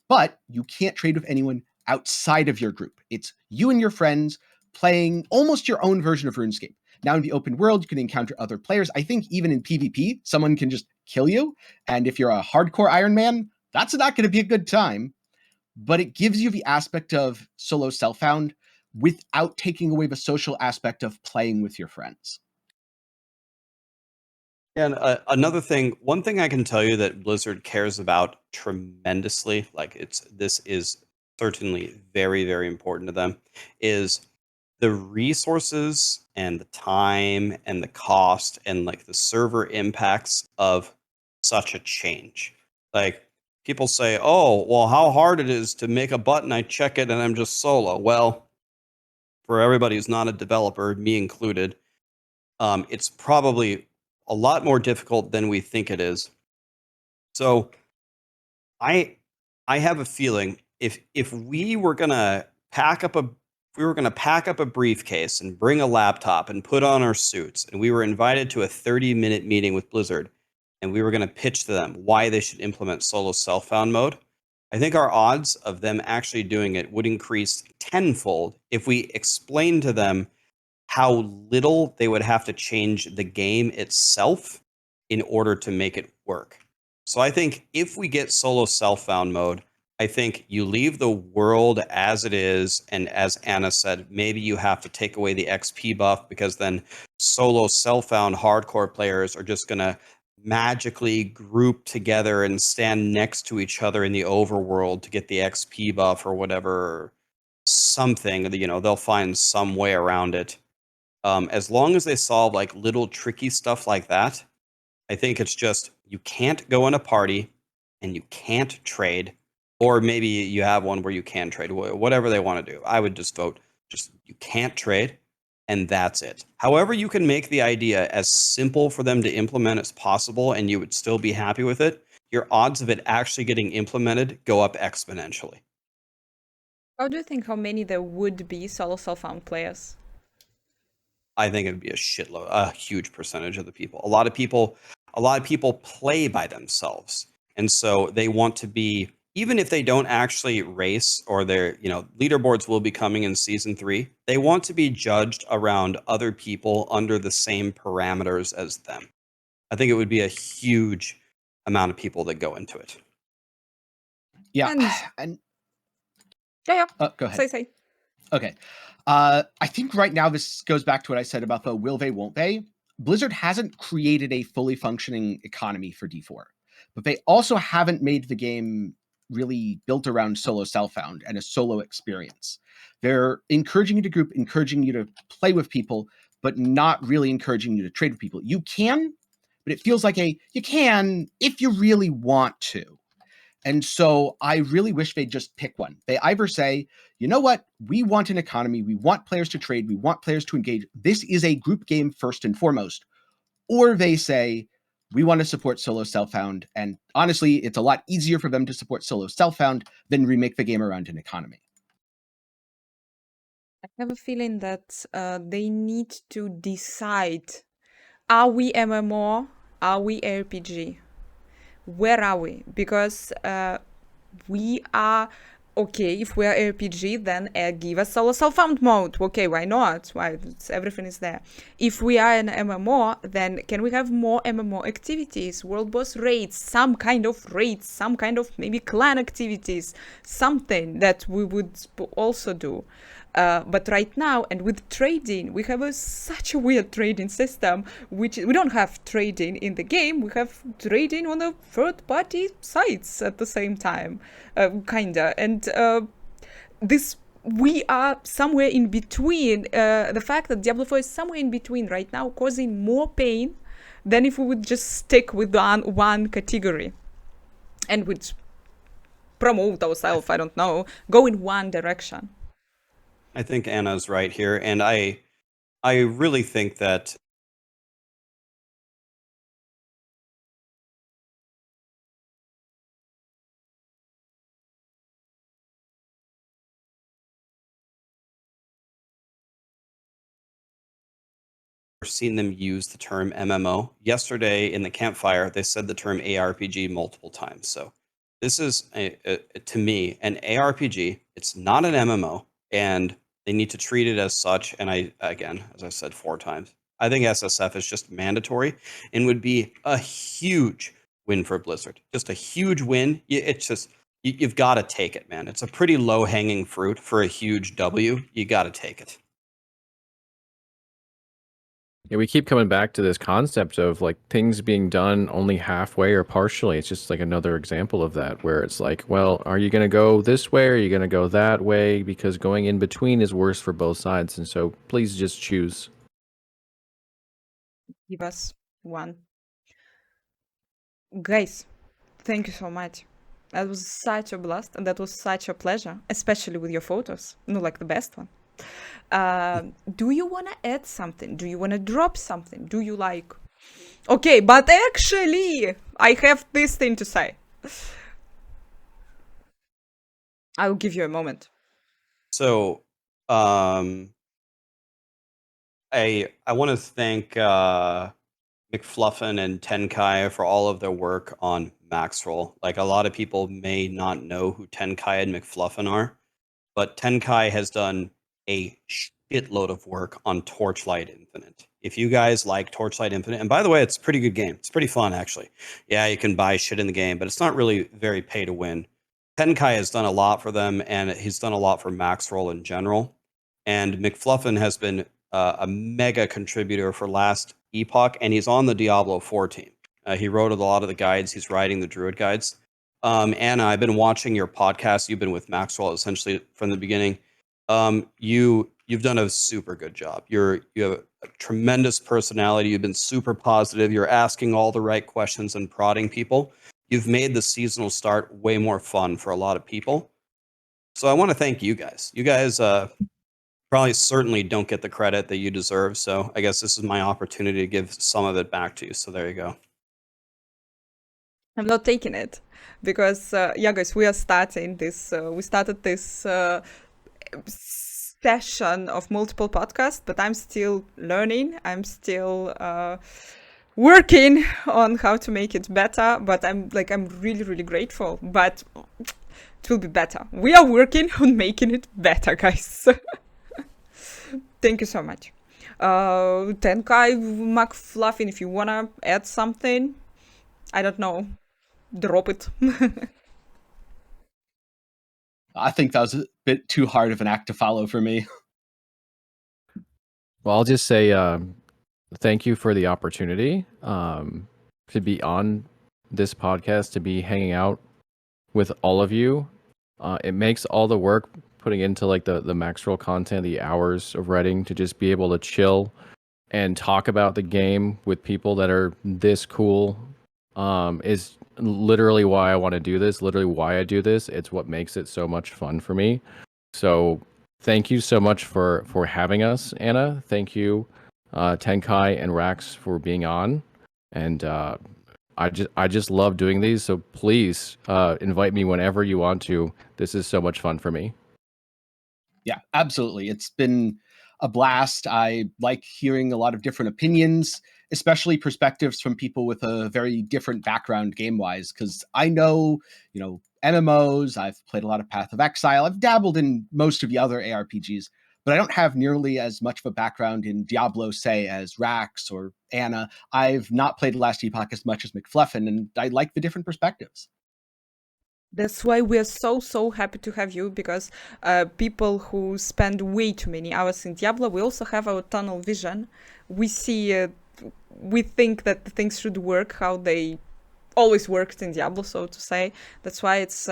but you can't trade with anyone outside of your group. It's you and your friends playing almost your own version of RuneScape. Now in the open world, you can encounter other players. I think even in PvP, someone can just kill you. And if you're a hardcore Iron Man, that's not going to be a good time. But it gives you the aspect of solo self-found without taking away the social aspect of playing with your friends. And one thing I can tell you that Blizzard cares about tremendously, this is certainly very, very important to them, is the resources and the time and the cost and the server impacts of such a change. Like, people say, oh, well, how hard it is to make a button, I check it and I'm just solo. Well, for everybody who's not a developer, me included, it's probably a lot more difficult than we think it is. So I have a feeling if we were gonna pack up a briefcase and bring a laptop and put on our suits, and we were invited to a 30-minute meeting with Blizzard, and we were going to pitch to them why they should implement solo self-found mode, I think our odds of them actually doing it would increase tenfold if we explained to them how little they would have to change the game itself in order to make it work. So I think if we get solo self-found mode, I think you leave the world as it is, and as Anna said, maybe you have to take away the XP buff, because then solo self-found hardcore players are just going to magically group together and stand next to each other in the overworld to get the XP buff or whatever, something, they'll find some way around it. As long as they solve little tricky stuff like that, I think it's just, you can't go in a party and you can't trade, or maybe you have one where you can trade, whatever they want to do. I would just vote, you can't trade, and that's it. However, you can make the idea as simple for them to implement as possible and you would still be happy with it, your odds of it actually getting implemented go up exponentially. How do you think how many there would be solo self-found players? I think it would be a huge percentage of the people. A lot of people play by themselves. And so they want to be, even if they don't actually race, or their, leaderboards will be coming in season 3, they want to be judged around other people under the same parameters as them. I think it would be a huge amount of people that go into it. Yeah. Yeah. Go ahead. Say. Okay. I think right now this goes back to what I said about the will they, won't they. Blizzard hasn't created a fully functioning economy for D4, but they also haven't made the game really built around solo self-found and a solo experience. They're encouraging you to group, encouraging you to play with people, but not really encouraging you to trade with people. You can, but it feels like you can if you really want to. And so I really wish they'd just pick one. They either say, you know what, we want an economy, we want players to trade, we want players to engage. This is a group game first and foremost. Or they say, we want to support solo self-found, and honestly, it's a lot easier for them to support solo self-found than remake the game around an economy. I have a feeling that they need to decide, are we MMO? Are we RPG? Where are we? Because we are okay. If we are RPG, then give us solo self-found mode. Okay, why not? Why? Everything is there. If we are an MMO, then can we have more MMO activities, world boss raids, some kind of maybe clan activities, something that we would also do. But right now, and with trading, we have such a weird trading system, which we don't have trading in the game. We have trading on the third-party sites at the same time, kinda. And this, we are somewhere in between. The fact that Diablo 4 is somewhere in between right now, causing more pain than if we would just stick with one category and would promote ourselves. I don't know, go in one direction. I think Anna's right here, and I really think that we're seeing them use the term MMO. Yesterday in the campfire, they said the term ARPG multiple times. So this is, to me, an ARPG. It's not an MMO, and they need to treat it as such. And again, as I said 4 times, I think SSF is just mandatory and would be a huge win for Blizzard. Just a huge win. It's just, you've got to take it, man. It's a pretty low-hanging fruit for a huge W. You got to take it. Yeah, we keep coming back to this concept of like things being done only halfway or partially. It's just like another example of that, where it's like, well, are you going to go this way or are you going to go that way? Because going in between is worse for both sides. And so please just choose. Give us one. Guys, thank you so much. That was such a blast, and that was such a pleasure, especially with your photos. No, like the best one. Do you want to add something? Do you want to drop something? Do you like... Okay, but actually, I have this thing to say. I'll give you a moment. So, I want to thank McFluffin and Tenkai for all of their work on Maxroll. Like, a lot of people may not know who Tenkai and McFluffin are, but Tenkai has done a shitload of work on Torchlight Infinite. If you guys like Torchlight Infinite, and by the way, it's a pretty good game. It's pretty fun, actually. Yeah, you can buy shit in the game, but it's not really very pay to win. Tenkai has done a lot for them, and he's done a lot for Maxroll in general. And McFluffin has been a mega contributor for Last Epoch, and he's on the Diablo 4 team. He wrote a lot of the guides. He's writing the Druid guides. Anna, I've been watching your podcast. You've been with Maxroll essentially from the beginning. You've done a super good job. You have a tremendous personality. You've been super positive. You're asking all the right questions and prodding people. You've made the seasonal start way more fun for a lot of people. So I want to thank you guys. You guys probably certainly don't get the credit that you deserve. So I guess this is my opportunity to give some of it back to you. So there you go. I'm not taking it because, yeah, guys, we are starting this. We started this session of multiple podcasts, but I'm still learning. I'm still working on how to make it better. But I'm really, really grateful. But it will be better. We are working on making it better, guys. Thank you so much. Tenkai, McFluffin, if you wanna add something, I don't know, drop it. I think that was a bit too hard of an act to follow for me. Well, I'll just say thank you for the opportunity to be on this podcast, to be hanging out with all of you. It makes all the work putting into like the Maxroll content, the hours of writing, to just be able to chill and talk about the game with people that are this cool is literally why I want to do this, literally why I do this. It's what makes it so much fun for me. So thank you so much for having us, Anna. Thank you, Tenkai and Rax, for being on. And I just love doing these. So please invite me whenever you want to. This is so much fun for me. Yeah, absolutely. It's been a blast. I like hearing a lot of different opinions, especially perspectives from people with a very different background game-wise, because I know, MMOs, I've played a lot of Path of Exile, I've dabbled in most of the other ARPGs, but I don't have nearly as much of a background in Diablo, say, as Rax or Anna. I've not played Last Epoch as much as McFluffin, and I like the different perspectives. That's why we are so happy to have you, because people who spend way too many hours in Diablo, we also have our tunnel vision. We see, we think that the things should work how they always worked in Diablo, so to say. That's why it's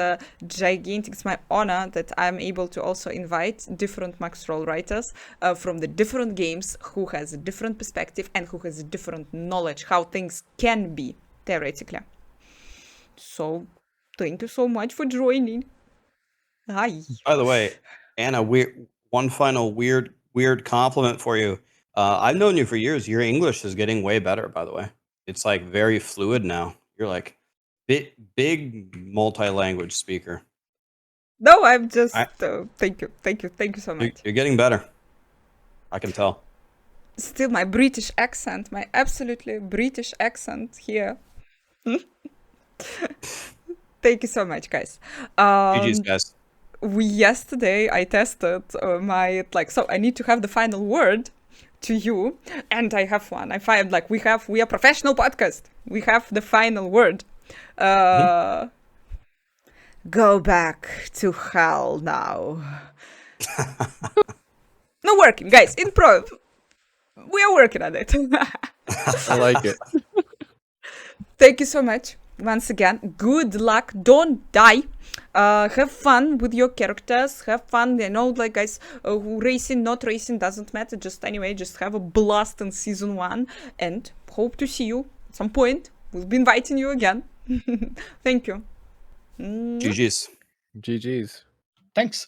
gigantic. It's my honor that I'm able to also invite different Maxroll writers from the different games who has a different perspective and who has a different knowledge how things can be theoretically. So thank you so much for joining. Hi. By the way, Anna, one final weird compliment for you. I've known you for years. Your English is getting way better, by the way. It's like very fluid now. You're like big multi-language speaker. No, I'm just thank you so much. You're getting better. I can tell. Still my British accent, my absolutely British accent here. Thank you so much, guys. GG's, guys. Yesterday I tested so I need to have the final word to you, and I have one. I find we are professional podcast. We have the final word. Go back to hell now. No working, guys. Improv. We are working on it. I like it. Thank you so much. Once again, good luck. Don't die. Have fun with your characters. Have fun. Guys, racing, not racing, doesn't matter. Just have a blast in season 1. And hope to see you at some point. We'll be inviting you again. Thank you. GG's. GG's. Thanks.